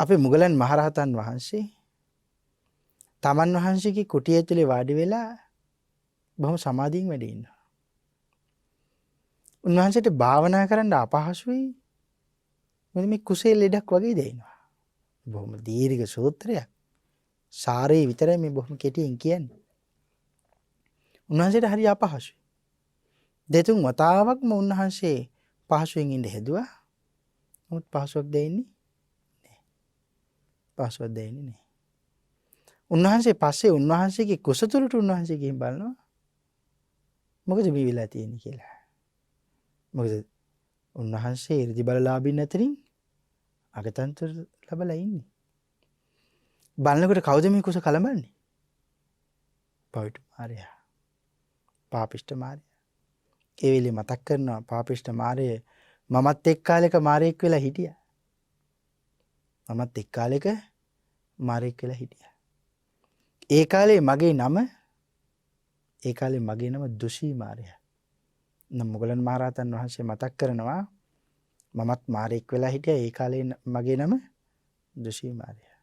අපේ මුගලන් මහරහතන් වහන්සේ තමන් වහන්සේගේ කුටිය ඇතුලේ වාඩි වෙලා බොහොම සමාධියෙන් වැඩ ඉන්නවා. උන්වහන්සේට භාවනා කරන්න අපහසුයි. මොකද මේ කුසේ ලෙඩක් වගේ දැනෙනවා. බොහොම දීර්ඝ සූත්‍රයක්. සාරේ විතරයි මේ බොහොම කෙටියෙන් කියන්නේ. උන්වහන්සේට හරි අපහසුයි. දෙතුන් වතාවක්ම උන්වහන්සේ පහසුවෙන් ඉඳ හැදුවා. නමුත් පහසුවක් දෙන්නේ නැහැ. උන්වහන්සේ පස්සේ උන්වහන්සේගේ කුසතුලට උන්වහන්සේ ගිහින් බලනවා. මොකද මේ වෙලා තියෙන්නේ කියලා. මොකද උන්වහන්සේ 이르දි බලලාභින් අතරින් අගතන්තර ලැබලා ඉන්නේ. බලනකොට කවුද මේ කුස කලඹන්නේ? පවිටු මාරයා. පාපිෂ්ඨ මාරයා. ඒ වෙලේ මතක් කරනවා පාපිෂ්ඨ මාරය මමත් එක් කාලෙක මාරයෙක් වෙලා හිටියා. ඒ කාලේ මගේ නම දුෂී මාරයා. නම් මුගලන් මහරහතන් වහන්සේ මතක් කරනවා මමත් මාරයෙක් වෙලා හිටියා. ඒ කාලේ මගේ නම දුෂී මාරයා.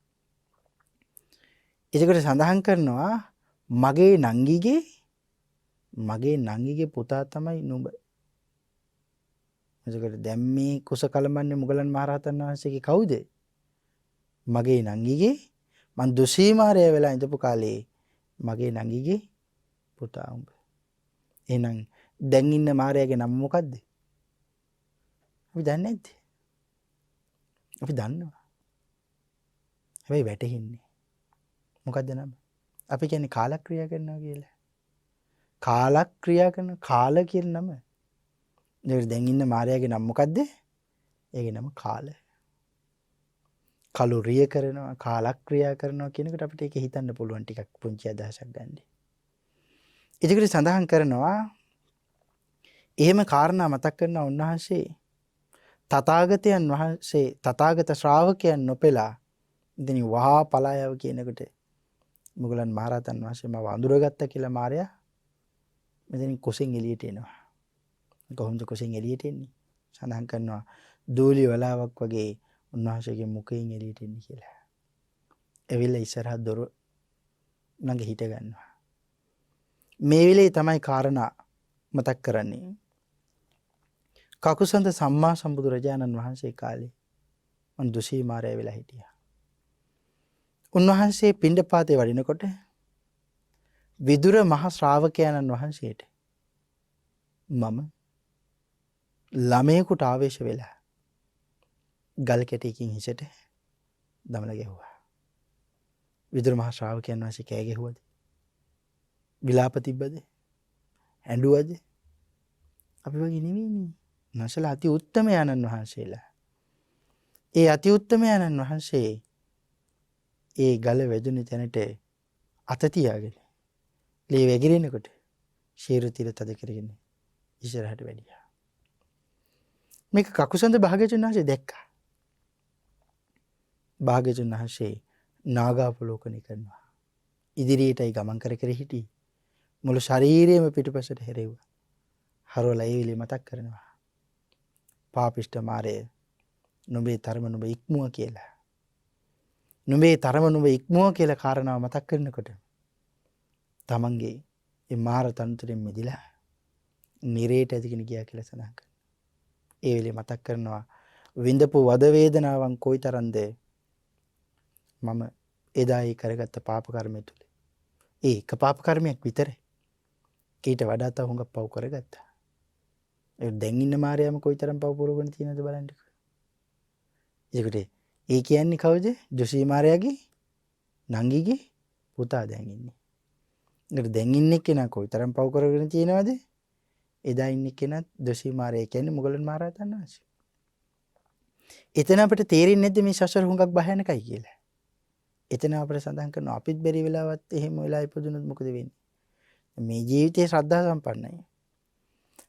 ඒකට සඳහන් කරනවා මගේ නංගිගේ පුතා තමයි නුඹ. එතකොට දැන් මේ කුස කලමන්නේ මුගලන් මහරහතන් වහන්සේගේ කවුද? මගේ නංගිගේ මං දුෂී මාරයා වෙලා ඉඳපු කාලේ මගේ නංගිගේ පුතා උඹ. එහෙනම් දැන් ඉන්න මාරයාගේ නම මොකද්ද? අපි දන්නේ නැද්ද? අපි දන්නවා. හැබැයි වැටහෙන්නේ. මොකද්ද නම? අපි කියන්නේ කාලක්‍රියා කරනවා කියලා. කාලක්‍රියා කරන කාල කියන නම. දැන් ඉන්න මාරයාගේ නම මොකද්ද? ඒගේ නම කාල. කලුරිය කරනවා කාලක්‍රියා කරනවා කියනකොට අපිට ඒක හිතන්න පුළුවන් ටිකක් පුංචි අදහසක් ගන්න. ඒකට සඳහන් කරනවා එහෙම කාරණා මතක් කරන උන්වහන්සේ තථාගත ශ්‍රාවකයන් නොපෙලා ඉතින් වහා පලායව කියනකොට මුගලන් මහරහතන් වහන්සේ මාව අඳුරගත්ත කියලා මාරයා මෙතනින් කුසෙන් එළියට එනවා. කොහොමද කුසෙන් එළියට එන්නේ? සඳහන් කරනවා දූලි වලාවක් වගේ උන්වහන්සේගේ මුඛයෙන් එළියට එන්නේ කියලා. එවිලා ඉස්සරහ දොර ළඟ හිට ගන්නවා. මේ වෙලේ තමයි කාරණා මතක් කරන්නේ. කකුසඳ සම්මා සම්බුදුරජාණන් වහන්සේ කාලේ මන් දුෂී මාරයා වෙලා හිටියා. උන්වහන්සේ පිණ්ඩපාතේ වඩිනකොට විදුර මහ ශ්‍රාවකයන්න් වහන්සේට මම ළමයෙකුට ආවේශ වෙලා ගල් කැටයකින් හිසට දමලා ගැහුවා. විදුර මහ ශ්‍රාවකයන් වහන්සේ කෑ ගැහුවද? විලාප තිබ්බද? ඇඬුවද? අපි වගේ නෙවෙයිනේ. නැසලා අති උත්තමයන්න් වහන්සේලා. ඒ අති උත්තමයන්න් වහන්සේ ඒ ගල වැදුණු තැනට අත තියාගෙන ලේ වැగిරෙනකොට ශීරු තිර තද කරගෙන ඉස්සරහට වැඩියා. මේක කකුසඳ භාග්‍යවතුන් වහන්සේ දැක්කා. භාග්‍යවතුන් වහන්සේ නාගාපලෝකණය කරනවා. ඉදිරියටයි ගමන් කර කර හිටියේ. මුළු ශරීරයම පිටුපසට හැරෙව්වා. හරවලා ඒ විලි මතක් කරනවා. පාපිෂ්ඨ මාරය නුඹේ තරම නුඹ ඉක්මුව කියලා. නුඹේ තරම නුඹ ඉක්මුව කියලා කාරණාව මතක් කරනකොට තමන්ගේ ඒ මාර තන්ත්‍රයෙන් මිදිලා නිරේට ඇදගෙන ගියා කියලා සඳහන් කරනවා. ඒ වෙලේ මතක් කරනවා විඳපු වද වේදනාවන් කොයිතරම්ද මම එදායි කරගත්ත පාප කර්මය තුල. ඒක පාප කර්මයක් විතරයි. ඊට වඩා තව හුඟක් පව් කරගත්තා. ඒ දැන් ඉන්න මාර්යාම කොයිතරම් පව පුරවගෙන තියෙනවද බලන්නකෝ. ඒකට ඒ කියන්නේ කවුද? ජොසී මාර්යාගේ නංගිගේ පුතා දැන් ඉන්නේ. ඒකට දැන් ඉන්නේ කෙනා කොයිතරම් පව කරගෙන තියෙනවද? එදා ඉන්නේ කෙනත් ජොසී මාර්යා කියන්නේ මොගලන් මහරහතන් වහන්සේ. එතන අපිට තේරෙන්නේ නැද්ද මේ සසර හුඟක් භයානකයි කියලා? එතන අපිට සඳහන් කරනවා අපිත් බැරි වෙලාවත් එහෙම වෙලා ඉපදුනොත් මොකද වෙන්නේ? මේ ජීවිතේ ශ්‍රද්ධා සම්පන්නයි.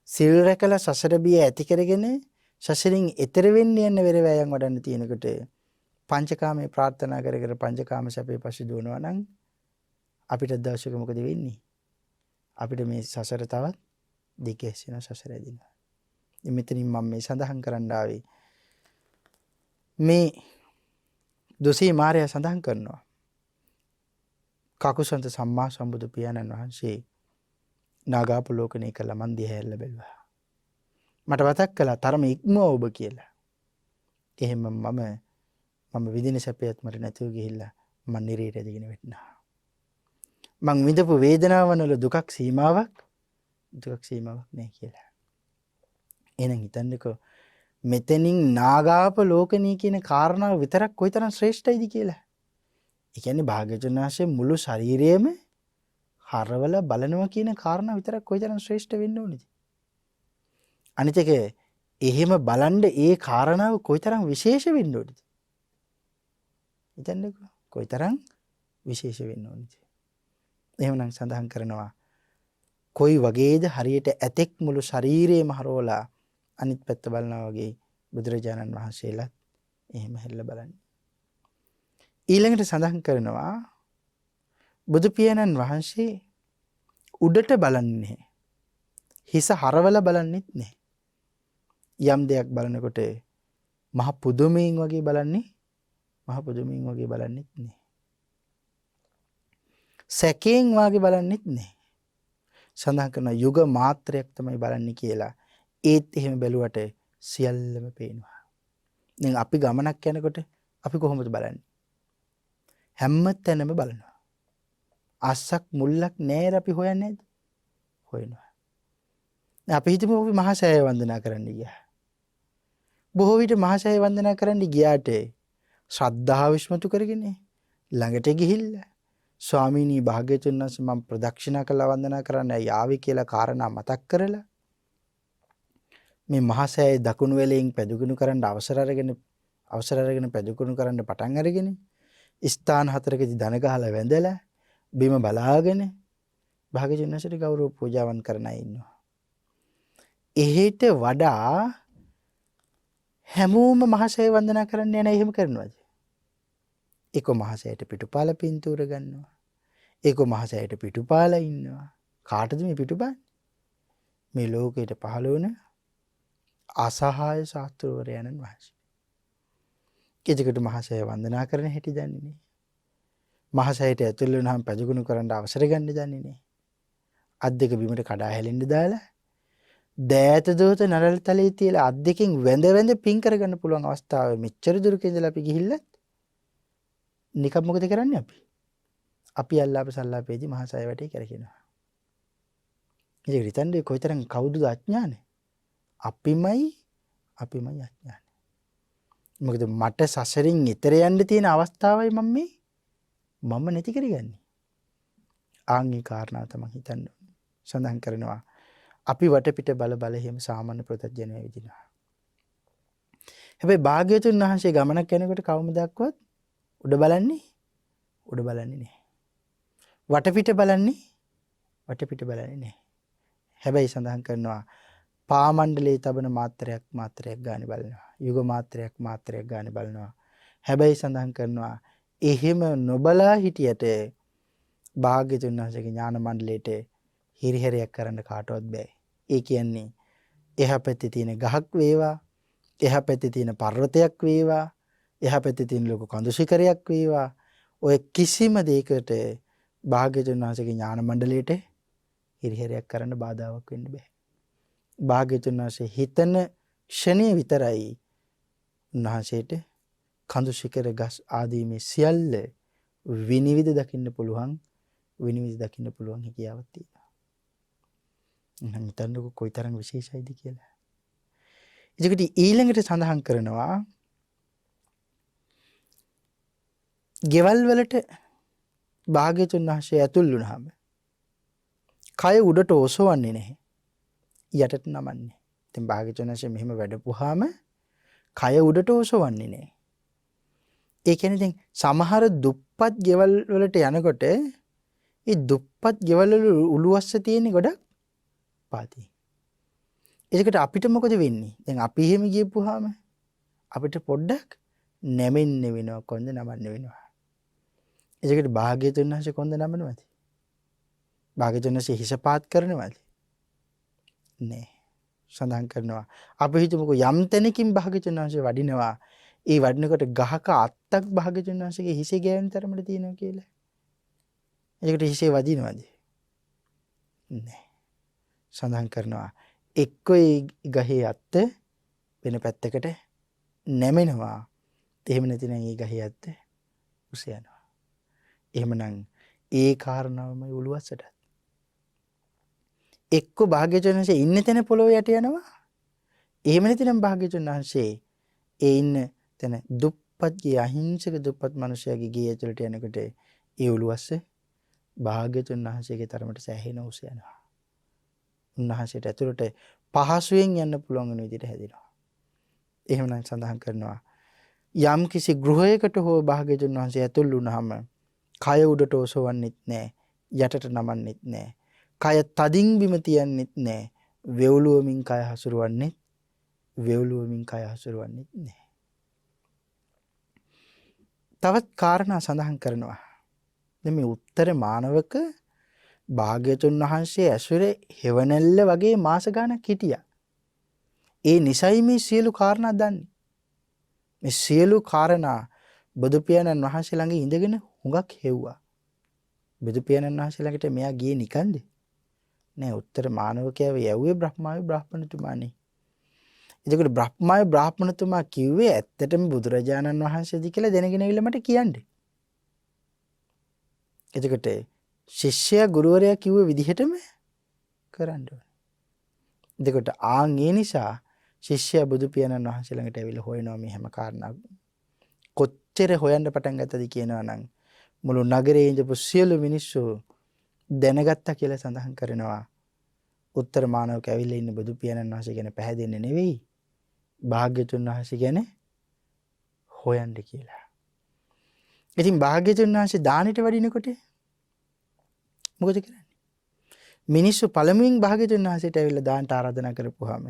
සිල් රැකලා සසර බිය ඇති කරගෙන සසරින් එතර වෙන්න යන වෙර වෑයන් වඩන්න තියෙනකොට පංචකාමයේ ප්‍රාර්ථනා කර කර පංචකාම සැපේ පස්සේ දුවනවා නම් අපිට දවසක මොකද වෙන්නේ? අපිට මේ සසර තවත් දිගැස්සෙන සසර ඇදිනවා. මෙතනින් මම මේ සඳහන් කරන්න ආවේ මේ දොසී මාර්යා සඳහන් කරනවා කකුසන්ත සම්මා සම්බුදු පියාණන් වහන්සේ නාගාපලෝකණය කළා මන් දිහා හැල්ල බැලුවා. මට මතක් කළා තරම ඉක්මව ඔබ කියලා. එහෙම මම විදින සැපයත් මට නැතුව ගිහිල්ලා මන් නිරේට ඇදගෙන වැටුණා. මං විඳපු වේදනාවන් වල දුකක් සීමාවක් නැහැ කියලා. එහෙනම් හිතන්නකෝ මෙතනින් නාගාපලෝකණය කියන කාරණාව විතරක් කොයිතරම් ශ්‍රේෂ්ඨයිද කියලා. ඒ කියන්නේ භාග්‍යවතුන් වහන්සේ මුළු ශරීරයේම හරවල බලනවා කියන කාරණා විතරක් කොයිතරම් ශ්‍රේෂ්ඨ වෙන්න ඕනේද? අනිත් එක එහෙම බලන්න ඒ කාරණාව කොයිතරම් විශේෂ වෙන්න ඕනේද? හිතන්නකෝ කොයිතරම් විශේෂ වෙන්න ඕනේද? එහෙමනම් සඳහන් කරනවා කොයි වගේද හරියට ඇතෙක් මුළු ශරීරයේම හරවලා අනිත් පැත්ත බලනවා වගේ බුදුරජාණන් වහන්සේලාත් එහෙම හැල්ල බලන්නේ. ඊළඟට සඳහන් කරනවා බුදු පියාණන් වහන්සේ උඩට බලන්නේ හිස හරවලා බලන්නෙත් නැහැ. යම් දෙයක් බලනකොට මහ පුදුමයෙන් වගේ බලන්නේ නැහැ. සැකයෙන් වගේ බලන්නෙත් නැහැ. සඳහන් කරන යුග මාත්‍රයක් තමයි බලන්නේ කියලා. ඒත් එහෙම බැලුවට සියල්ලම පේනවා. දැන් අපි ගමනක් යනකොට අපි කොහොමද බලන්නේ? හැම තැනම බලනවා. අස්සක් මුල්ලක් නෑර අපි හොයන්නේ නැද්ද? හොයනවා. අපි හිතමු අපි මහසෑය වන්දනා කරන්න ගියා. බොහෝ විට මහසෑය වන්දනා කරන්න ගියාට ශ්‍රද්ධාව විශ්මතු කරගෙන ළඟට ගිහිල්ලා ස්වාමීනි භාග්‍යවතුන් වහන්සේ මම ප්‍රදක්ෂිනා කළා වන්දනා කරන්න යාවි කියලා කාරණා මතක් කරලා මේ මහසෑය දකුණු වෙලෙන් පැදුකුණු කරන්න අවසර අරගෙන පැදුකුණු කරන්න පටන් අරගෙන ස්ථාන හතරකදී දන ගහලා වැඳලා බිම බලාගෙන භාග්‍යවතුන් වහන්සේට ගෞරව පූජාවන් කරන අය ඉන්නවා. එහෙට වඩා හැමෝම මහසෑය වන්දනා කරන්න යන එහෙම කරනවාද? එක මහසෑයට පිටුපාල පින්තූර ගන්නවා. එක මහසෑයට පිටුපාලා ඉන්නවා. කාටද මේ පිටුපාන්නේ? මේ ලෝකයට පහළ වුණ අසහාය ශාස්ත්‍රවරයන්න් වහන්සේ. එතකොට මහසෑය වන්දනා කරන හැටි දන්නේ නැහැ. මහසෑයට ඇතුල් වුණාම පැදුකුණු කරන්න අවසර ගන්න දන්නේ නැහැ. අත් දෙක බිමට කඩා හැලෙන්න දාලා දෑත දෝත නරල තලයේ තියලා අත් දෙකෙන් වැඳ පින් කරගන්න පුළුවන් අවස්ථාව මෙච්චර දුරක ඉඳලා අපි ගිහිල්ලා නිකම් මොකද කරන්නේ අපි? අපි අල්ලාප සල්ලාපේදී මහසෑය වටේ කරකිනවා. ඉතින් හිතන්නේ කොයිතරම් කවුද අඥානේ? අපිමයි අඥානේ. මොකද මට සසරින් ඈතර යන්න තියෙන අවස්ථාවයි මම නැති කරගන්නේ. ආන්ගේ කාරණා තමයි හිතන්න සඳහන් කරනවා. අපි වටපිට බල එහෙම සාමාන්‍ය ප්‍රත්‍යඥය විදිනවා. හැබැයි භාග්‍යවතුන් වහන්සේ ගමනක් යනකොට කවමදක්වත් උඩ බලන්නේ නැහැ. වටපිට බලන්නේ නැහැ. හැබැයි සඳහන් කරනවා පාමණ්ඩලයේ තබන මාත්‍රයක් ගානේ බලනවා. යුග මාත්‍රයක් ගානේ බලනවා. හැබැයි සඳහන් කරනවා එහෙම නොබලා හිටියට භාග්‍යවතුන් වහන්සේගේ ඥාන මණ්ඩලයට හිරිහැරයක් කරන්න කාටවත් බෑ. ඒ කියන්නේ එහා පැත්තේ තියෙන ගහක් වේවා, එහා පැත්තේ තියෙන පර්වතයක් වේවා, එහා පැත්තේ තියෙන ලොකු කඳු ශිඛරයක් වේවා, ඔය කිසිම දෙයකට භාග්‍යවතුන් වහන්සේගේ ඥාන මණ්ඩලයට හිරිහැරයක් කරන්න බාධාවක් වෙන්න බෑ. භාග්‍යවතුන් වහන්සේ හිතන ක්ෂණය විතරයි උන්වහන්සේට කඳු ශිඛර ගස් ආදී මේ සියල්ල විනිවිද දකින්න පුළුවන් හැකියාවක් තියෙනවා. එහෙනම් හිතන්නකෝ කොයිතරම් විශේෂයිද කියලා. එතකොට ඊළඟට සඳහන් කරනවා ගෙවල් වලට භාග්‍යතුන් වහන්සේ ඇතුල් වුණාම කය උඩට ඔසවන්නේ නැහැ. යටට නමන්නේ. ඉතින් භාග්‍යතුන් වහන්සේ මෙහෙම වැඩපුවාම කය උඩට ඔසවන්නේ නැහැ. ඒ කියන්නේ දැන් සමහර දුප්පත් ගෙවල් වලට යනකොට ඒ දුප්පත් ගෙවල් වල උළුවස්ස තියෙන ගොඩක් පාති. ඒකට අපිට මොකද වෙන්නේ? දැන් අපි එහෙම ගියපුවාම අපිට පොඩ්ඩක් නැමෙන්න වෙනවා, කොන්ද නමන්න වෙනවා. ඒකට භාග්‍යතුන් වහන්සේ කොන්ද නමනවද? භාග්‍යතුන් වහන්සේ හිසපාත් කරනවද? නෑ. සඳහන් කරනවා. අපි හිතමුකෝ යම් තැනකින් භාග්‍යතුන් වහන්සේ වඩිනවා. ඒ වඩිනකොට ගහක අත්තක් භාග්‍යතුන් වහන්සේගේ හිසේ ගෑවෙන තරමට තියෙනවා කියලා. ඒකට හිසේ වදිනවද? නෑ. සඳහන් කරනවා එක්ක ඒ ගහේ අත්ත වෙන පැත්තකට නැමෙනවා. එහෙම නැතිනම් ඒ ගහේ අත්ත උස යනවා. එහෙමනම් ඒ කාරණාවමයි උළුවස්සට. එක්ක භාග්‍යවතුන් වහන්සේ ඉන්න තැන පොළොව යට යනවා. එහෙම නැතිනම් භාග්‍යවතුන් වහන්සේ ඒ ඉන්න තැන දුප්පත් ගේ අහිංසක දුප්පත් මිනිසයාගේ ගේ ඇතුළට යනකොට ඒ උළුවස්ස භාග්‍යවතුන් වහන්සේගේ තරමට සෑහෙන උස යනවා. උන්වහන්සේට ඇතුළට පහසුවෙන් යන්න පුළුවන් වෙන විදිහට හැදෙනවා. එහෙමනම් සඳහන් කරනවා යම් කිසි ගෘහයකට හෝ භාග්‍යවතුන් වහන්සේ ඇතුල් වුණාම කය උඩට ඔසවන්නෙත් නැහැ, යටට නමන්නෙත් නැහැ. කය තදින් බිම තියන්නෙත් නැහැ. වේවුලුවමින් කය හසුරවන්නෙත් නැහැ. තවත් කාරණා සඳහන් කරනවා. දැන් මේ උත්තර මානවක භාග්‍යවතුන් වහන්සේ ඇසුරේ හෙවණැල්ල වගේ මාස ගාණක් හිටියා. ඒ නිසයි මේ සියලු කාරණා දන්නේ. මේ සියලු කාරණා බුදු පියාණන් වහන්සේ ළඟ ඉඳගෙන හුඟක් හෙව්වා. බුදු පියාණන් වහන්සේ ළඟට මෙයා ගියේ නිකන්ද? නෑ, උත්තර මානවකයව යවුවේ බ්‍රහ්මාවේ බ්‍රාහ්මණතුමානේ. එතකොට බ්‍රහ්මාවේ බ්‍රාහ්මණතුමා කිව්වේ ඇත්තටම බුදුරජාණන් වහන්සේද කියලා දැනගෙන ඉවිල්ලා මට කියන්න. එතකොට ශිෂ්‍යයා ගුරුවරයා කිව්ව විදිහටම කරන්න ඕනේ. එතකොට ඒ නිසා ශිෂ්‍යයා බුදු පියාණන් වහන්සේ ළඟට ඇවිල්ලා හොයනවා මේ හැම කාරණාවක්. කොච්චර හොයන්න පටන් ගත්තද කියනවා නම් මුළු නගරේ ඉඳපු සියලු මිනිස්සු දැනගත්තා කියලා සඳහන් කරනවා. උත්තර මානවක ඇවිල්ලා ඉන්න බුදු පියාණන් වහන්සේ ගැන පැහැදෙන්නේ නෙවෙයි, භාග්‍යතුන් වහන්සේ ගැන හොයන්න කියලා. ඉතින් භාග්‍යතුන් වහන්සේ දානෙට වඩිනකොට මොකද කරන්නේ? මිනිස්සු පළමුවෙන් භාග්‍යතුන් වහන්සේට ඇවිල්ලා දානට ආරාධනා කරපුවාම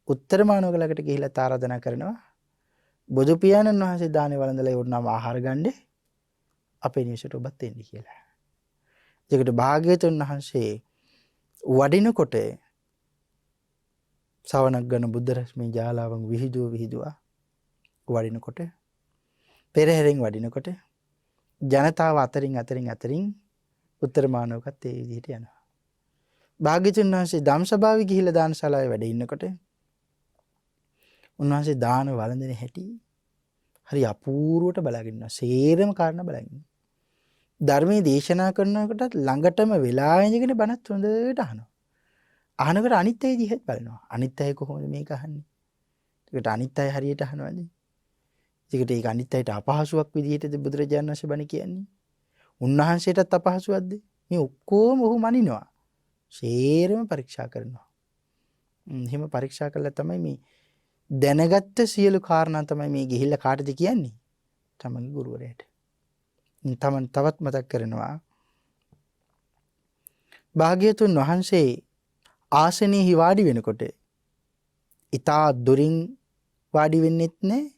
උත්තර මානවක ළඟට ගිහිල්ලා ආරාධනා කරනවා බුදු පියාණන් වහන්සේ දානේ වළඳලා ඉවරනම ආහාර ගන්න අපේ නිවසට ඔබත් එන්න කියලා. ඒකට භාග්‍යවතුන් වහන්සේ වඩිනකොට ශ්‍රවණක් ගන්න බුද්ධ රශ්මී ජාලාවන් විහිදුවා වඩිනකොට පෙරහැරෙන් වඩිනකොට ජනතාව අතරින් උත්තර මානවකත් ඒ විදිහට යනවා. භාග්‍යවතුන් වහන්සේ ධම්සභාවේ ගිහිල්ලා දානශාලාවේ වැඩ ඉන්නකොට උන්වහන්සේ දාන වළඳන හැටි හරි අපූර්වට බලාගෙන ඉන්නවා. සේරම කාරණා බලාගෙන. ධර්මයේ දේශනා කරනකොටත් ළඟටම වෙලා ඉඳගෙන බණත් හොඳට අහනවා. අහනකොට අනිත් අය දිහත් බලනවා. අනිත් අය කොහොමද මේක අහන්නේ? ඒකට අනිත් අය හරියට අහනවද? ඒකට ඒක අනිත් අයට අපහසුයක් විදිහටද බුදුරජාණන් වහන්සේ බණ කියන්නේ? උන්වහන්සේටත් අපහසුවක්ද? මේ ඔක්කොම ඔහු මනිනවා. සේරම පරීක්ෂා කරනවා. එහෙම පරීක්ෂා කළා තමයි මේ දැනගත්ත සියලු කාරණා තමයි මේ ගිහිල්ලා කාටද කියන්නේ? තමන්ගේ ගුරුවරයාට. තමන් තවත් මතක් කරනවා භාග්‍යවතුන් වහන්සේ ආසනයේ වාඩි වෙනකොට ඊතා දුරින් වාඩි වෙන්නෙත් නැහැ,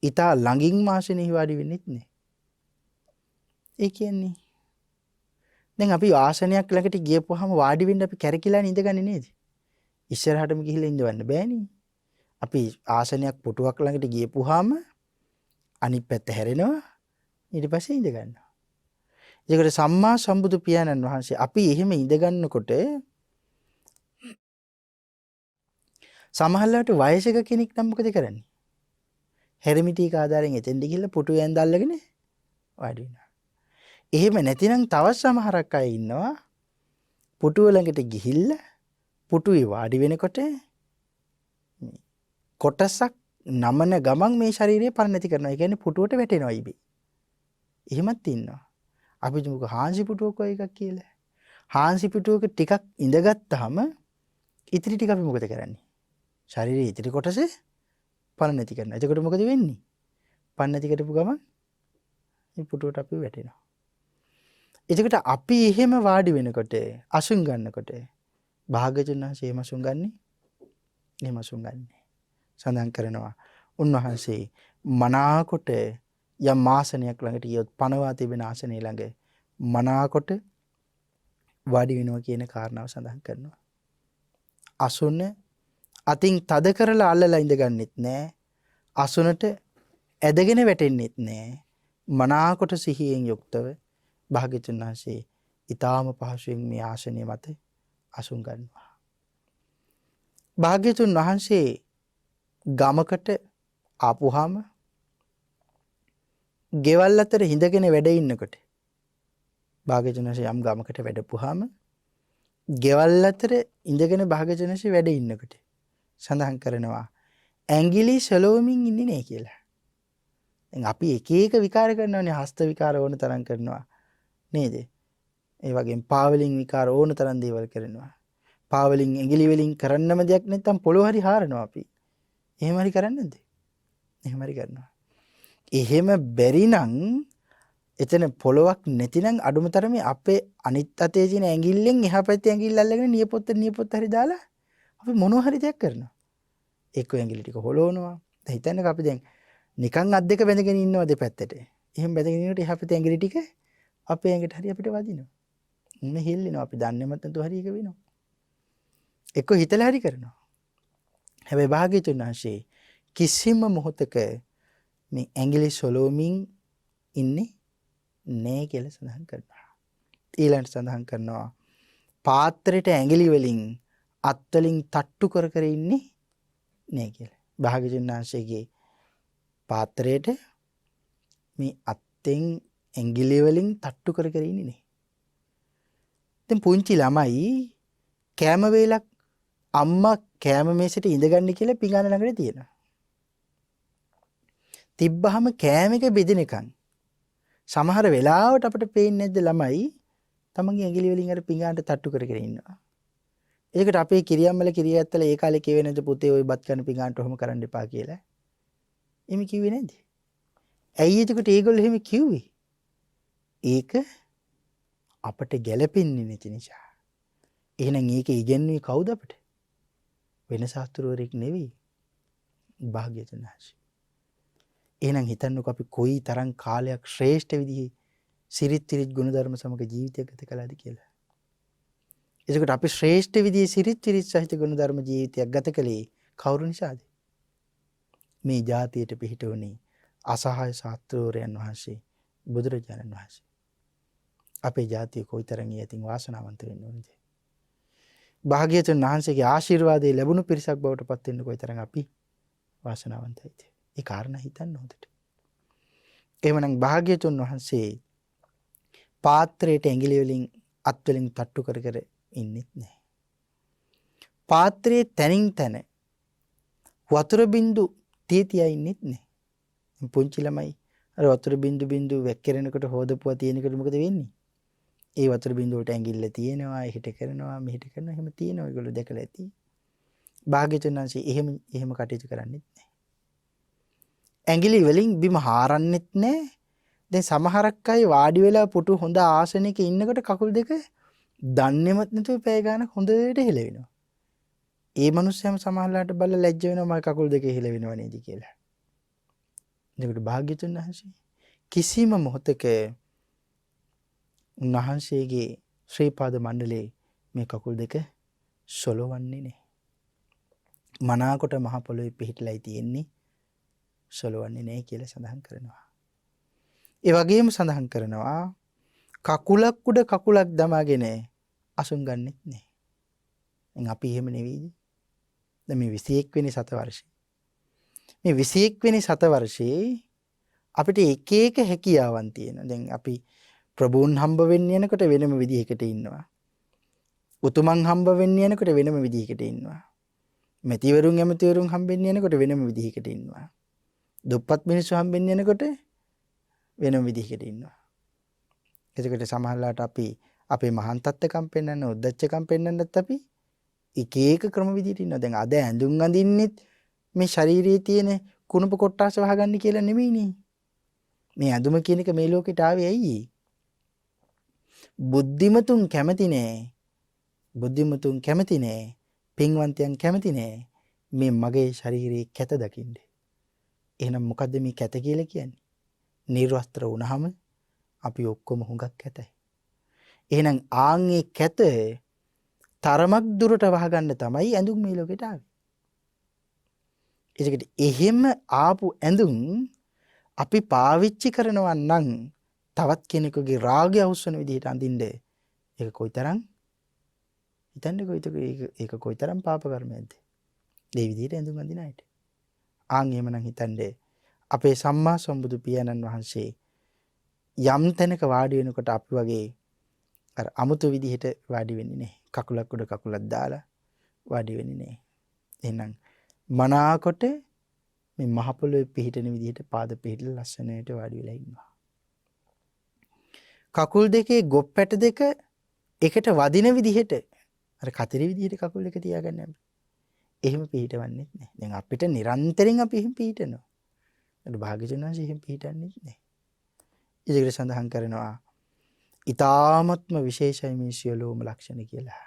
ඊතා ළඟින් ආසනයේ වාඩි වෙන්නෙත් නැහැ. ඒ කියන්නේ දැන් අපි ආසනයක් ළඟට ගියපුවාම වාඩි වෙන්න අපි කැරකිලා ඉඳගන්නේ නේද? ඉස්සරහටම ගිහිල්ලා ඉඳවන්න බෑනේ. අපි ආසනයක් පුටුවක් ළඟට ගියපුවාම අනිත් පැත්ත හැරෙනවා, ඊට පස්සේ ඉඳ ගන්නවා. ඒකට සම්මා සම්බුදු පියාණන් වහන්සේ අපි එහෙම ඉඳ ගන්නකොට සමහරවිට වයසක කෙනෙක් නම් මොකද කරන්නේ? හැරමිටියක ආධාරයෙන් එතෙන්ට ගිහිල්ලා පුටුවේ ඇඳ අල්ලගෙන වාඩි වෙනවා. එහෙම නැතිනම් තවත් සමහරක් අය ඉන්නවා පුටුව ළඟට ගිහිල්ලා පුටුවේ වාඩි වෙනකොට කොටසක් නමන ගමන් මේ ශරීරය පරිණති කරනවා. ඒ කියන්නේ පුටුවට වැටෙනවා ඉබේ. එහෙමත් ඉන්නවා. අපි දුක හාන්සි පුටුවක එකක් කියලා. හාන්සි පුටුවක ටිකක් ඉඳගත්තාම ඉතිරි ටික අපි මොකද කරන්නේ? ශරීරයේ ඉතිරි කොටස පරිණති කරනවා. එතකොට මොකද වෙන්නේ? පරිණති කරපු ගමන් මේ පුටුවට අපි වැටෙනවා. එතකොට අපි එහෙම වාඩි වෙනකොට අසුන් ගන්නකොට භාග්‍යතුන් වහන්සේ එහෙම අසුන් ගන්නේ? එහෙම අසුන් ගන්නේ. සඳහන් කරනවා උන්වහන්සේ මනාකොට යම් ආසනයක් ළඟට ගියොත් පනවා තිබෙන ආසනය ළඟ මනාකොට වාඩි වෙනවා කියන කාරණාව සඳහන් කරනවා. අසුන අතින් තද කරලා අල්ලලා ඉඳගන්නෙත් නෑ. අසුනට ඇදගෙන වැටෙන්නෙත් නෑ. මනාකොට සිහියෙන් යුක්තව භාග්‍යතුන් වහන්සේ ඊටාම පහසුවෙන් මේ ආසනය මත අසුන් ගන්නවා. භාග්‍යතුන් වහන්සේ ගමකට ආපුවාම ගෙවල් අතර හිඳගෙන වැඩ ඉන්නකොට භාග්‍යතුන් වහන්සේ යම් ගමකට වැඩපුවාම ගෙවල් අතර ඉඳගෙන භාග්‍යතුන් වහන්සේ වැඩ ඉන්නකොට සඳහන් කරනවා ඇඟිලි සලෝමින් ඉන්නේ නේ කියලා. දැන් අපි එක එක විකාර කරනවානේ. හස්ත විකාර ඕන තරම් කරනවා නේද? ඒ වගේම පාවලින් විකාර ඕන තරම් දේවල් කරනවා. පාවලින් ඇඟිලි වලින් කරන්නම දෙයක් නැත්නම් පොළොව හරි හාරනවා අපි. එහෙම හරි කරන්නේ නැද්ද? එහෙම හරි කරනවා. එහෙම බැරි නම් එතන පොළොවක් නැතිනම් අඩුම තරමේ අපේ අනිත් අතේ තියෙන ඇඟිල්ලෙන් එහා පැත්තේ ඇඟිල්ල අල්ලගෙන නියපොත්ත හරි දාලා අපි මොනවා හරි දෙයක් කරනවා. එක්ක ඇඟිලි ටික හොලවනවා. දැන් හිතන්නකෝ අපි දැන් නිකන් අත් දෙක බැඳගෙන ඉන්නවා දෙපැත්තට. එහෙම බැඳගෙන ඉන්නකොට එහා පැත්තේ ඇඟිලි ටික අපේ ඇඟට හරි අපිට වදිනවා. ඉන්න හෙල්ලෙනවා. අපි දන්නේමත් නැතුව හරි එක වෙනවා. එක්ක හිතලා හරි කරනවා. හැබැයි භාග්‍යතුන් වහන්සේ කිසිම මොහොතක මේ ඇඟිලි සොලෝමින් ඉන්නේ නෑ කියලා සඳහන් කරනවා. ඊළඟට සඳහන් කරනවා පාත්‍රයට ඇඟිලි වලින් අත් වලින් තට්ටු කර කර ඉන්නේ නෑ කියලා. භාග්‍යතුන් වහන්සේගේ පාත්‍රයට මේ අත්ෙන් ඇඟිලි වලින් තට්ටු කර කර ඉන්නේ නේ. දැන් පුංචි ළමයි කෑම වේලක් අම්මා කෑම මේසෙට ඉඳගන්න කියලා පිඟාන ළඟට තියෙනවා. තිබ්බහම කෑම එක බෙදෙනකන් සමහර වෙලාවට අපිට පේන්නේ නැද්ද ළමයි තමන්ගේ ඇඟිලි වලින් අර පිඟානට තට්ටු කර කර ඉන්නවා. ඒකට අපේ කිරියම්මල කිරියැත්තල ඒ කාලේ කිව්වේ නැද්ද පුතේ ওই බත් කන පිඟානට ඔහොම කරන්න එපා කියලා? එimhe කිව්වේ නැද්ද? ඇයි එතකොට ඒගොල්ලෝ එහෙම කිව්වේ? ඒක අපට ගැළපෙන්නේ නැති නිසා. එහෙනම් ඒක ඉගෙනුවේ කවුද අපට? වෙන ශාස්ත්‍රවරයෙක් නෙවෙයි. භාග්‍යතුන් වහන්සේ. එහෙනම් හිතන්නකෝ අපි කොයි තරම් කාලයක් ශ්‍රේෂ්ඨ විදිහේ සිරිත් විරිත් ගුණධර්ම සමග ජීවිතයක් ගත කළාද කියලා. එතකොට අපි ශ්‍රේෂ්ඨ විදිහේ සිරිත් විරිත් සහිත ගුණධර්ම ජීවිතයක් ගත කළේ කවුරු නිසාද? මේ ජාතියට පිහිට වුණේ අසහාය ශාස්ත්‍රවරයන් වහන්සේ බුදුරජාණන් වහන්සේ. අපේ ජාතිය කොයිතරම් ඊයතින් වාසනාවන්ත වෙන්න ඕනද? භාග්‍යතුන් වහන්සේගේ ආශිර්වාදයේ ලැබුණු පිරිසක් බවට පත් වෙන්න කොයිතරම් අපි වාසනාවන්තයිද? ඒ කාරණා හිතන්න හොඳට. එහෙමනම් භාග්‍යතුන් වහන්සේ පාත්‍රයට ඇඟිලි වලින් අත් වලින් තට්ටු කර කර ඉන්නෙත් නැහැ. පාත්‍රයේ තනින් තන වතුර බින්දු තියා ඉන්නෙත් නැහැ. පුංචි ළමයි අර වතුර බින්දු බින්දු වැක්කිරෙනකොට හොදපුවා තියෙනකොට මොකද වෙන්නේ? ඒ වතුර බින්දුව වලට ඇඟිල්ල තියෙනවා, එහෙට කරනවා, මෙහෙට කරනවා, එහෙම තියෙනවා. ඒගොල්ලෝ දැකලා ඇති. භාග්‍යතුන් වහන්සේ එහෙම කටයුතු කරන්නේත් නැහැ. ඇඟිලි වලින් බිම හාරන්නෙත් නැහැ. දැන් සමහරක් අය වාඩි වෙලා පුටු හොඳ ආසනයක ඉන්නකොට කකුල් දෙක දන්නේමත් නැතුව පැය ගානක් හොඳට හෙලවෙනවා. ඒ මිනිස්සුම සමහරලාට බල ලැජ්ජ වෙනවා මගේ කකුල් දෙක හෙලවෙනව නේද කියලා. ඒකට භාග්‍යතුන් වහන්සේ කිසිම මොහොතක උන්වහන්සේගේ ශ්‍රී පාද මණ්ඩලයේ මේ කකුල් දෙක සොලවන්නේ නැහැ. මනාකොට මහ පොළොවේ පිහිටලායි තියෙන්නේ, සොලවන්නේ නැහැ කියලා සඳහන් කරනවා. ඒ වගේම සඳහන් කරනවා කකුලක් උඩ කකුලක් දමාගෙන අසුන් ගන්නෙත් නැහැ. දැන් අපි එහෙම නෙවෙයිද? දැන් මේ 21 වෙනි සතවර්ෂේ. මේ 21 වෙනි සතවර්ෂේ අපිට එක එක හැකියාවන් තියෙනවා. දැන් අපි ප්‍රභූන් හම්බ වෙන්න යනකොට වෙනම විදිහකට ඉන්නවා. උතුමන් හම්බ වෙන්න යනකොට වෙනම විදිහකට ඉන්නවා. මෙතිවරුන් ඇමතිවරුන් හම්බෙන්න යනකොට වෙනම විදිහකට ඉන්නවා. දුප්පත් මිනිස්සු හම්බෙන්න යනකොට වෙනම විදිහකට ඉන්නවා. එතකොට සමහරලාට අපි අපේ මහන්තත්කම් පෙන්වන්න උද්දච්චකම් පෙන්වන්නත් අපි එක එක ක්‍රම විදිහට ඉන්නවා. දැන් අද ඇඳුම් අඳින්නෙත් මේ ශරීරයේ තියෙන කුණප කොට්ටාස වහගන්න කියලා නෙමෙයිනේ. මේ ඇඳුම කියන එක මේ ලෝකෙට ආවේ ඇයි? බුද්ධිමතුන් කැමති නෑ. බුද්ධිමතුන් කැමති නෑ. පින්වන්තයන් කැමති නෑ. මේ මගේ ශරීරයේ කැත දකින්න. එහෙනම් මොකද්ද මේ කැත කියලා කියන්නේ? නිර්වස්ත්‍ර වුණාම අපි ඔක්කොම හුඟක් කැතයි. එහෙනම් ආන්ගේ කැත තරමක් දුරට වහගන්න තමයි ඇඳුම් මේ ලෝකෙට ආවේ. ඒකට එහෙම ආපු ඇඳුම් අපි පාවිච්චි කරනවා නම් තවත් කෙනෙකුගේ රාගය අවුස්සන විදිහට අඳින්න ඒක කොයිතරම් හිතන්නේ ඒක කොයිතරම් පාප කර්මයක්ද? මේ විදිහට ඇඳුම් අඳින අයට. ආන් එහෙමනම් හිතන්නේ අපේ සම්මා සම්බුදු පියාණන් වහන්සේ යම් තැනක වාඩි වෙනකොට අපි වගේ අර අමුතු විදිහට වාඩි වෙන්නේ නැහැ. කකුලක් උඩ කකුලක් දාලා වාඩි වෙන්නේ නැහැ. එහෙනම් මනාකොට මේ මහ පොළොවේ පිහිටන විදිහට පාද පිහිටලා ලස්සනට වාඩි වෙලා ඉන්නවා. කකුල් දෙකේ ගොප්පැට දෙක එකට වදින විදිහට අර කතරි විදිහට කකුල් දෙක තියාගන්න අපි. එහෙම පිහිටවන්නේ නැහැ. දැන් අපිට නිරන්තරයෙන් අපි එහෙම පිහිටනවා. ඒක භාග්‍යවතුන් වහන්සේ එහෙම පිහිටන්නේ නැහැ. ඉදිරියට සඳහන් කරනවා ඊ타මත්ම විශේෂයි මේ සියලුම ලක්ෂණ කියලා.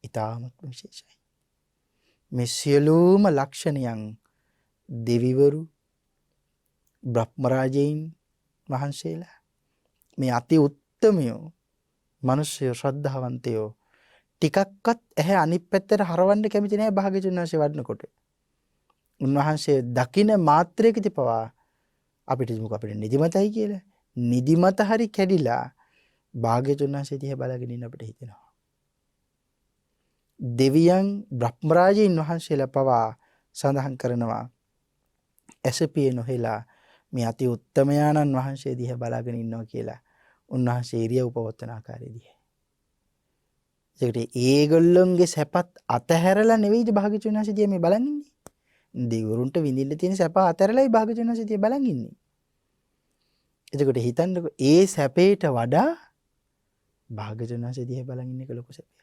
ඊ타මත්ම විශේෂයි. මේ සියලුම ලක්ෂණයන් දෙවිවරු බ්‍රහ්ම රාජයින් වහන්සේලා මේ අති උත්තමයෝ මිනිස්සු ශ්‍රද්ධාවන්තයෝ ටිකක්වත් ඇහැ අනිත් පැත්තට හරවන්න කැමති නැහැ භාග්‍යවතුන් වහන්සේ වඩනකොට. උන්වහන්සේ දකින මාත්‍රයකදී පවා අපිට නිදිමතයි කියලා. නිදිමත හරි කැඩිලා භාග්‍යවතුන් වහන්සේ දිහා බලාගෙන ඉන්න අපිට හිතෙනවා. දෙවියන් බ්‍රහ්ම රාජයින් වහන්සේලා පවා සඳහන් කරනවා ඇසපිය නොහෙලා මේ අති උත්තමයාණන් වහන්සේ දිහා බලාගෙන ඉන්නවා කියලා. උන්වහන්සේ ඉරියව් පවත්වන ආකාරයේදී. ඒකට ඒගොල්ලොන්ගේ සැපත් අතහැරලා නෙවෙයිද භාග්‍යවතුන් වහන්සේ දිහා මේ බලන් ඉන්නේ. දෙවිවරුන්ට විඳින්න තියෙන සැප අතහැරලායි භාග්‍යවතුන් වහන්සේ දිහා බලන් ඉන්නේ. එතකොට හිතන්නකො ඒ සැපේට වඩා භාග්‍යවතුන් වහන්සේ දිහා බලන් ඉන්න එක ලොකු සැපයක්.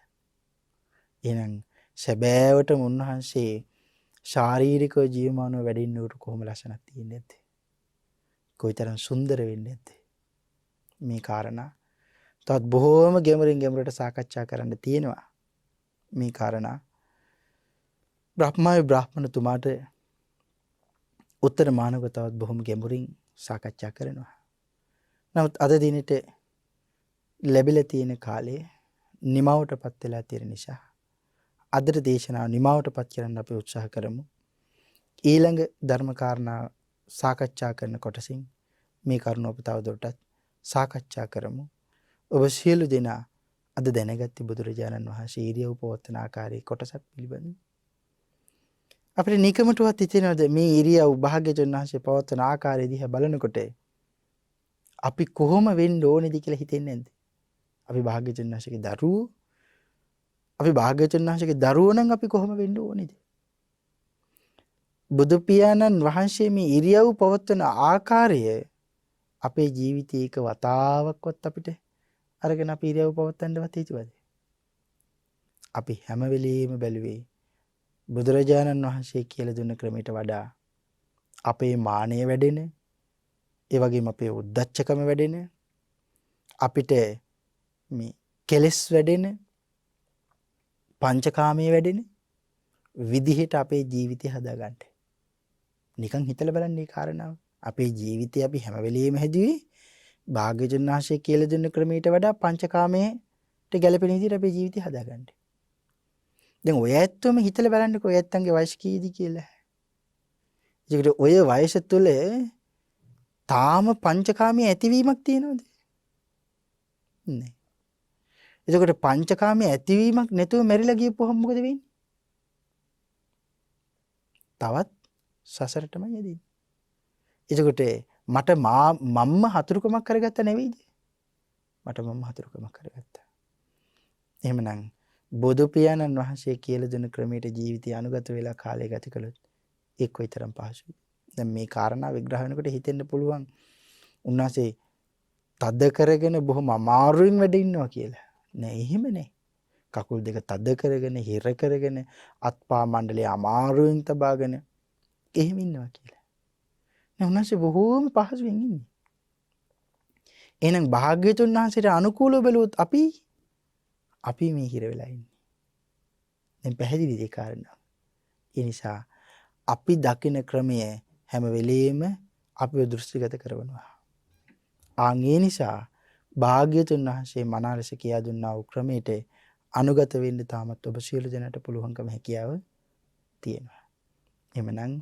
එහෙනම් සැබෑවටම උන්වහන්සේ ශාරීරිකව ජීවමානව වැඩින්නට කොහොම ලස්සනක් තියෙන්නේ නැද්ද? කොයිතරම් සුන්දර වෙන්නේ නැද්ද? මේ කාරණා තවත් බොහෝම ගැඹුරින් ගැඹුරට සාකච්ඡා කරන්න තියෙනවා. මේ කාරණා බ්‍රාහ්මණතුමාට උත්තර මානව තවත් බොහොම ගැඹුරින් සාකච්ඡා කරනවා. නමුත් අද දිනේට ලැබිලා තියෙන කාලේ නිමවටපත් වෙලා තියෙන නිසා අදට දේශනාව නිමවටපත් කරන්න අපි උත්සාහ කරමු. ඊළඟ ධර්ම කාරණා සාකච්ඡා කරන කොටසින් මේ කරුණ ඔබ තවදුරටත් සාකච්ඡා කරමු. ඔබ සියලු දෙනා අද දැනගත්තේ බුදුරජාණන් වහන්සේ ඉරියව් පවත්වන ආකාරයේ කොටසක් පිළිබඳව. අපිට නිකමටවත් හිතෙනවද මේ ඉරියව් භාග්‍යවතුන් වහන්සේ පවත්වන ආකාරය දිහා බලනකොට අපි කොහොම වෙන්න ඕනේද කියලා හිතෙන්නේ නැද්ද? අපි භාග්‍යවතුන් වහන්සේගේ දරුවෝ අපි භාග්‍යවතුන් වහන්සේගේ දරුවෝ නම් අපි කොහොම වෙන්න ඕනේද? බුදු පියාණන් වහන්සේ මේ ඉරියව් පවත්වන ආකාරය අපේ ජීවිතයේ එක වතාවක්වත් අපිට අරගෙන අපි ඉරියව් පවත්වන්නවත් හිතුවද? අපි හැම වෙලෙම බැලුවේ බුදුරජාණන් වහන්සේ කියලා දුන්න ක්‍රමයට වඩා අපේ මානය වැඩෙන, ඒ වගේම අපේ උද්දච්චකම වැඩෙන, අපිට මේ කෙලෙස් වැඩෙන, පංචකාමයේ වැඩෙන විදිහට අපේ ජීවිතය හදාගන්න. නිකන් හිතලා බලන්න මේ කාරණාව. අපේ ජීවිතය අපි හැම වෙලෙම හැදුවේ භාග්‍යවතුන් වහන්සේ කියලා දුන්න ක්‍රමයට වඩා පංචකාමයට ගැලපෙන විදිහට අපේ ජීවිතය හදාගන්න. දැන් ඔය ඇත්තම හිතලා බලන්නකෝ ඔය ඇත්තන්ගේ වයස කීයද කියලා. ඒකට ඔය වයස තුල තාම පංචකාමයේ ඇතිවීමක් තියෙනවද? නැහැ. එතකොට පංචකාමයේ ඇතිවීමක් නැතුව මැරිලා ගියපුවහම මොකද වෙන්නේ? තවත් සසරටමයි යදින්නේ. එතකොට මට මම්ම හතුරුකමක් කරගත්ත නෙවෙයිද? මට මම්ම හතුරුකමක් කරගත්තා. එහෙමනම් බුදු පියාණන් වහන්සේ කියලා දෙන ක්‍රමයට ජීවිතය අනුගත වෙලා කාලය ගත කළොත් ඒක කොයිතරම් පහසුද? දැන් මේ කාරණා විග්‍රහ වෙනකොට හිතෙන්න පුළුවන් උන්වහන්සේ තද කරගෙන බොහොම අමාරුවෙන් වැඩ ඉන්නවා කියලා. නෑ එහෙම නෑ. කකුල් දෙක තද කරගෙන හිර කරගෙන අත්පා මණ්ඩලයේ අමාරුවෙන් තබාගෙන එහෙම ඉන්නවා කියලා. නෑ උන්වහන්සේ බොහොම පහසුවෙන් ඉන්නේ. එහෙනම් භාග්‍යතුන් වහන්සේට අනුකූලව බැලුවොත් අපි මේ හිර වෙලා ඉන්නේ. දැන් පැහැදිලිද ඒ කාරණා? ඒ නිසා අපි දකින ක්‍රමය හැම වෙලෙම අපිව දෘෂ්ටිගත කරනවා. ඒ නිසා භාග්‍යතුන් වහන්සේ මනාලෙස කියා දුන්නා වූ ක්‍රමයට අනුගත වෙන්න තාමත් ඔබ සියලු දෙනාට පුළුවන්කම හැකියාව තියෙනවා. එhmenan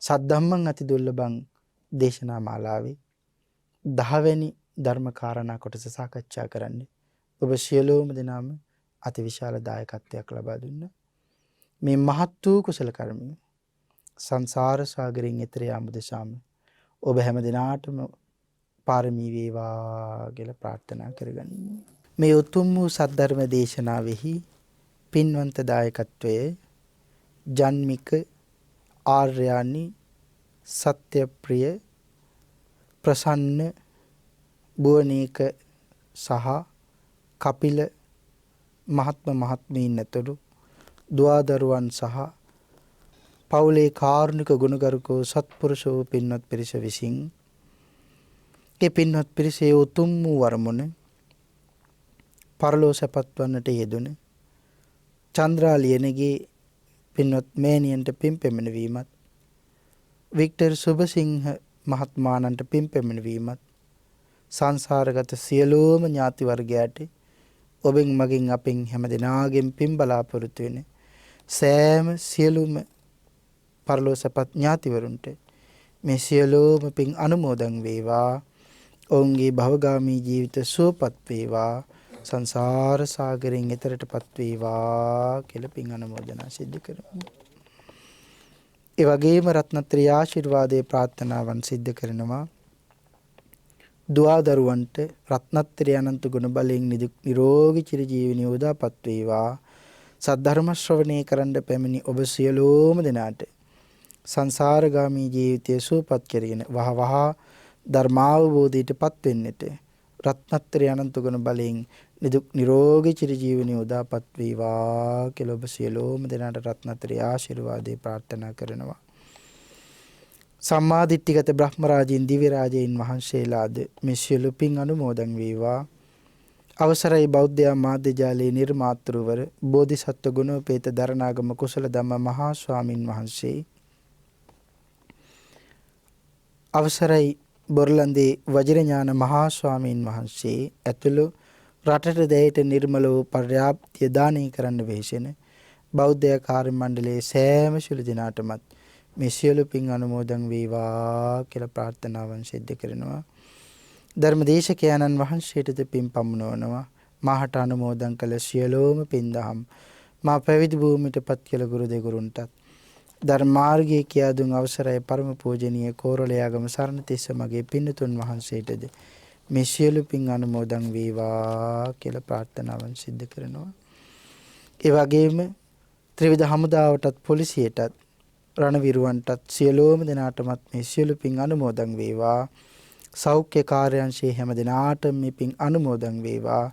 සද්ධම්මං අති දුර්ලභං දේශනා මාලාවේ 10 වෙනි ධර්ම කාරණා කොටස සාකච්ඡා කරන්නේ. ඔබ සියලුම දෙනාම අතිවිශාල දායකත්වයක් ලබා දුන්නා. මේ මහත් වූ කුසල කර්මය සංසාර සාගරයෙන් එතර යාම දෙසාම ඔබ හැම දිනාටම පාරමී වේවා කියලා ප්‍රාර්ථනා කරගනිමු. මේ උතුම් වූ සද්ධර්ම දේශනාවෙහි පින්වන්ත දායකත්වයේ ජන්මික ආර්යානි සත්‍යප්‍රිය ප්‍රසන්න බුවනේක සහ කපිල මහත්මීන් ඇතුළු දුවදරුවන් සහ පවුලේ කාරුණික ගුණගරුකෝ සත්පුරුෂෝ පින්වත් පිරිස විසින් ඒ පින්වත් පිරිසේ උතුම් වූ වරමුණ පරලෝ සැපත් වන්නට යෙදුන චන්ද්‍රාලියනගේ පින්වත් මෑණියන්ට පින් පෙමිනවීමත් වික්ටර් සුබසිංහ මහත්මාණන්ට පින් පෙමිනවීමත් සංසාරගත සියලුම ඥාති වර්ගයාට ඔබෙන් මගින් අපෙන් හැම දිනාගෙන් පින් බලාපොරොත්තු වෙන සෑම සියලුම පරලෝ සැපත් ඥාතිවරුන්ට මේ සියලුම පින් අනුමෝදන් වේවා. ඔවුන්ගේ භවගාමී ජීවිත සුවපත් වේවා. සංසාර සාගරයෙන් එතරටපත් වේවා කියලා පින් අනුමෝදනා සිදු කරමු. ඒ වගේම රත්නත්‍රි ආශිර්වාදයේ ප්‍රාර්ථනාවන් සිදු කරනවා. දුවදරුවන්ට රත්නත්‍රි අනන්ත ගුණ බලයෙන් නිරෝගී චිරජීවනයේ උදාපත් වේවා. සද්ධර්ම ශ්‍රවණය කරන්න පැමිණි ඔබ සියලුම දෙනාට සංසාරගාමී ජීවිතය සුවපත් කරගෙන වහවහ ධර්මාවබෝධයටපත් වෙන්නට රත්නත්‍රි අනන්ත ගුණ බලයෙන් නිරෝගී චිරජීවනයේ උදාපත් වේවා කියලා ඔබ සියලුම දෙනාට රත්නත්‍රි ආශිර්වාදේ ප්‍රාර්ථනා කරනවා. සම්මාදිට්ඨිගත බ්‍රහ්මරාජීන් දිව්‍ය රාජයින් වහන්සේලාද මේ සියලු පින් අනුමෝදන් වේවා. අවසරයි බෞද්ධ මාධ්‍ය ජාලයේ නිර්මාතෘවර බෝධිසත්ව ගුණෝපේත දරණාගම කුසල ධම්ම මහා ස්වාමින් වහන්සේ, අවසරයි බොරලන්දේ වජිරඥාන මහා ස්වාමීන් වහන්සේ ඇතුළු රටට දැයට නිර්මල වූ පර්‍යාප්තිය දානය කරන්න වෙහෙසෙන බෞද්ධ කාර්ය මණ්ඩලයේ සෑම සිළු දිනාටමත් මේ සියලු පින් අනුමෝදන් වේවා කියලා ප්‍රාර්ථනාවන් සිද්ධ කරනවා. ධර්මදේශකයන්න් වහන්සේටද පින් පමුණවනවා. මාහට අනුමෝදන් කළ සියලුම පින් දහම් මා පැවිදි භූමියටපත් කළ ගුරු දෙගුරුන්ටත් ධර්මාර්ගයේ කියා දුන් අවසරයි පරම පූජනීය කෝරළයාගම සරණතිස්ස මගේ පින්තුන් වහන්සේටද මේ සියලු පින් අනුමෝදන් වේවා කියලා ප්‍රාර්ථනාවන් සිද්ධ කරනවා. ඒ වගේම ත්‍රිවිධ හමුදාවටත් පොලිසියටත් රණවිරුවන්ටත් සියලුම දෙනාටමත් මේ සියලු පින් අනුමෝදන් වේවා. සෞඛ්‍ය කාර්යාංශයේ හැම දිනාටම මේ පින් අනුමෝදන් වේවා.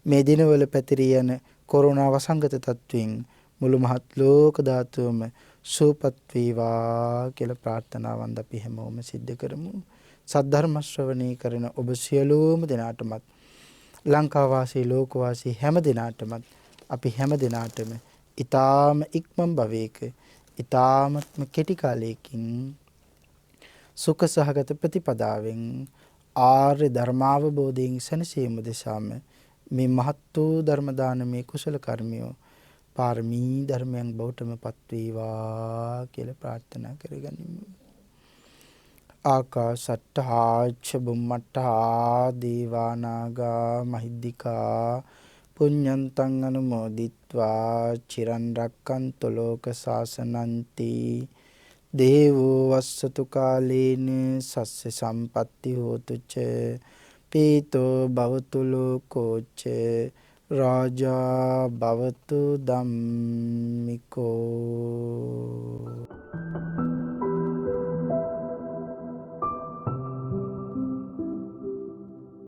මේ දිනවල පැතිරී යන කොරෝනා වසංගත තත්වයෙන් මුළු මහත් ලෝක ධාතුවම සුවපත් වේවා කියලා ප්‍රාර්ථනාවන් අපි හැමෝම සිද්ධ කරමු. සද්ධර්ම ශ්‍රවණී කරන ඔබ සියලුම දෙනාටමත් ලංකාවාසී ලෝකවාසී හැම දිනාටමත් අපි හැම දිනාටම ඊ타ම ඉක්මන් භවයක ඊ타මත්ම කෙටි කාලයකින් සුඛ සහගත ප්‍රතිපදාවෙන් ආර්ය ධර්මාවබෝධයෙන් සැනසීම දෙසාම මේ මහත් වූ ධර්ම දානමේ කුසල කර්මියෝ පාරමී ධර්මයන් බවටම පත් වේවා කියලා ප්‍රාර්ථනා කරගනිමු. ආකාශට්ටා චුම්මට්ටා දීවානාගා මහිද්దికා පුඤ්ඤන්තං අනුමෝදිත්වා චිරන් රැක්කන්තු ලෝක සාසනන්ති දේවෝ වස්සතු කාලේන සස්ස සම්පatti හෝතු ච පීතෝ භවතු ලෝකෝ ච රාජා භවතු ධම්මිකෝ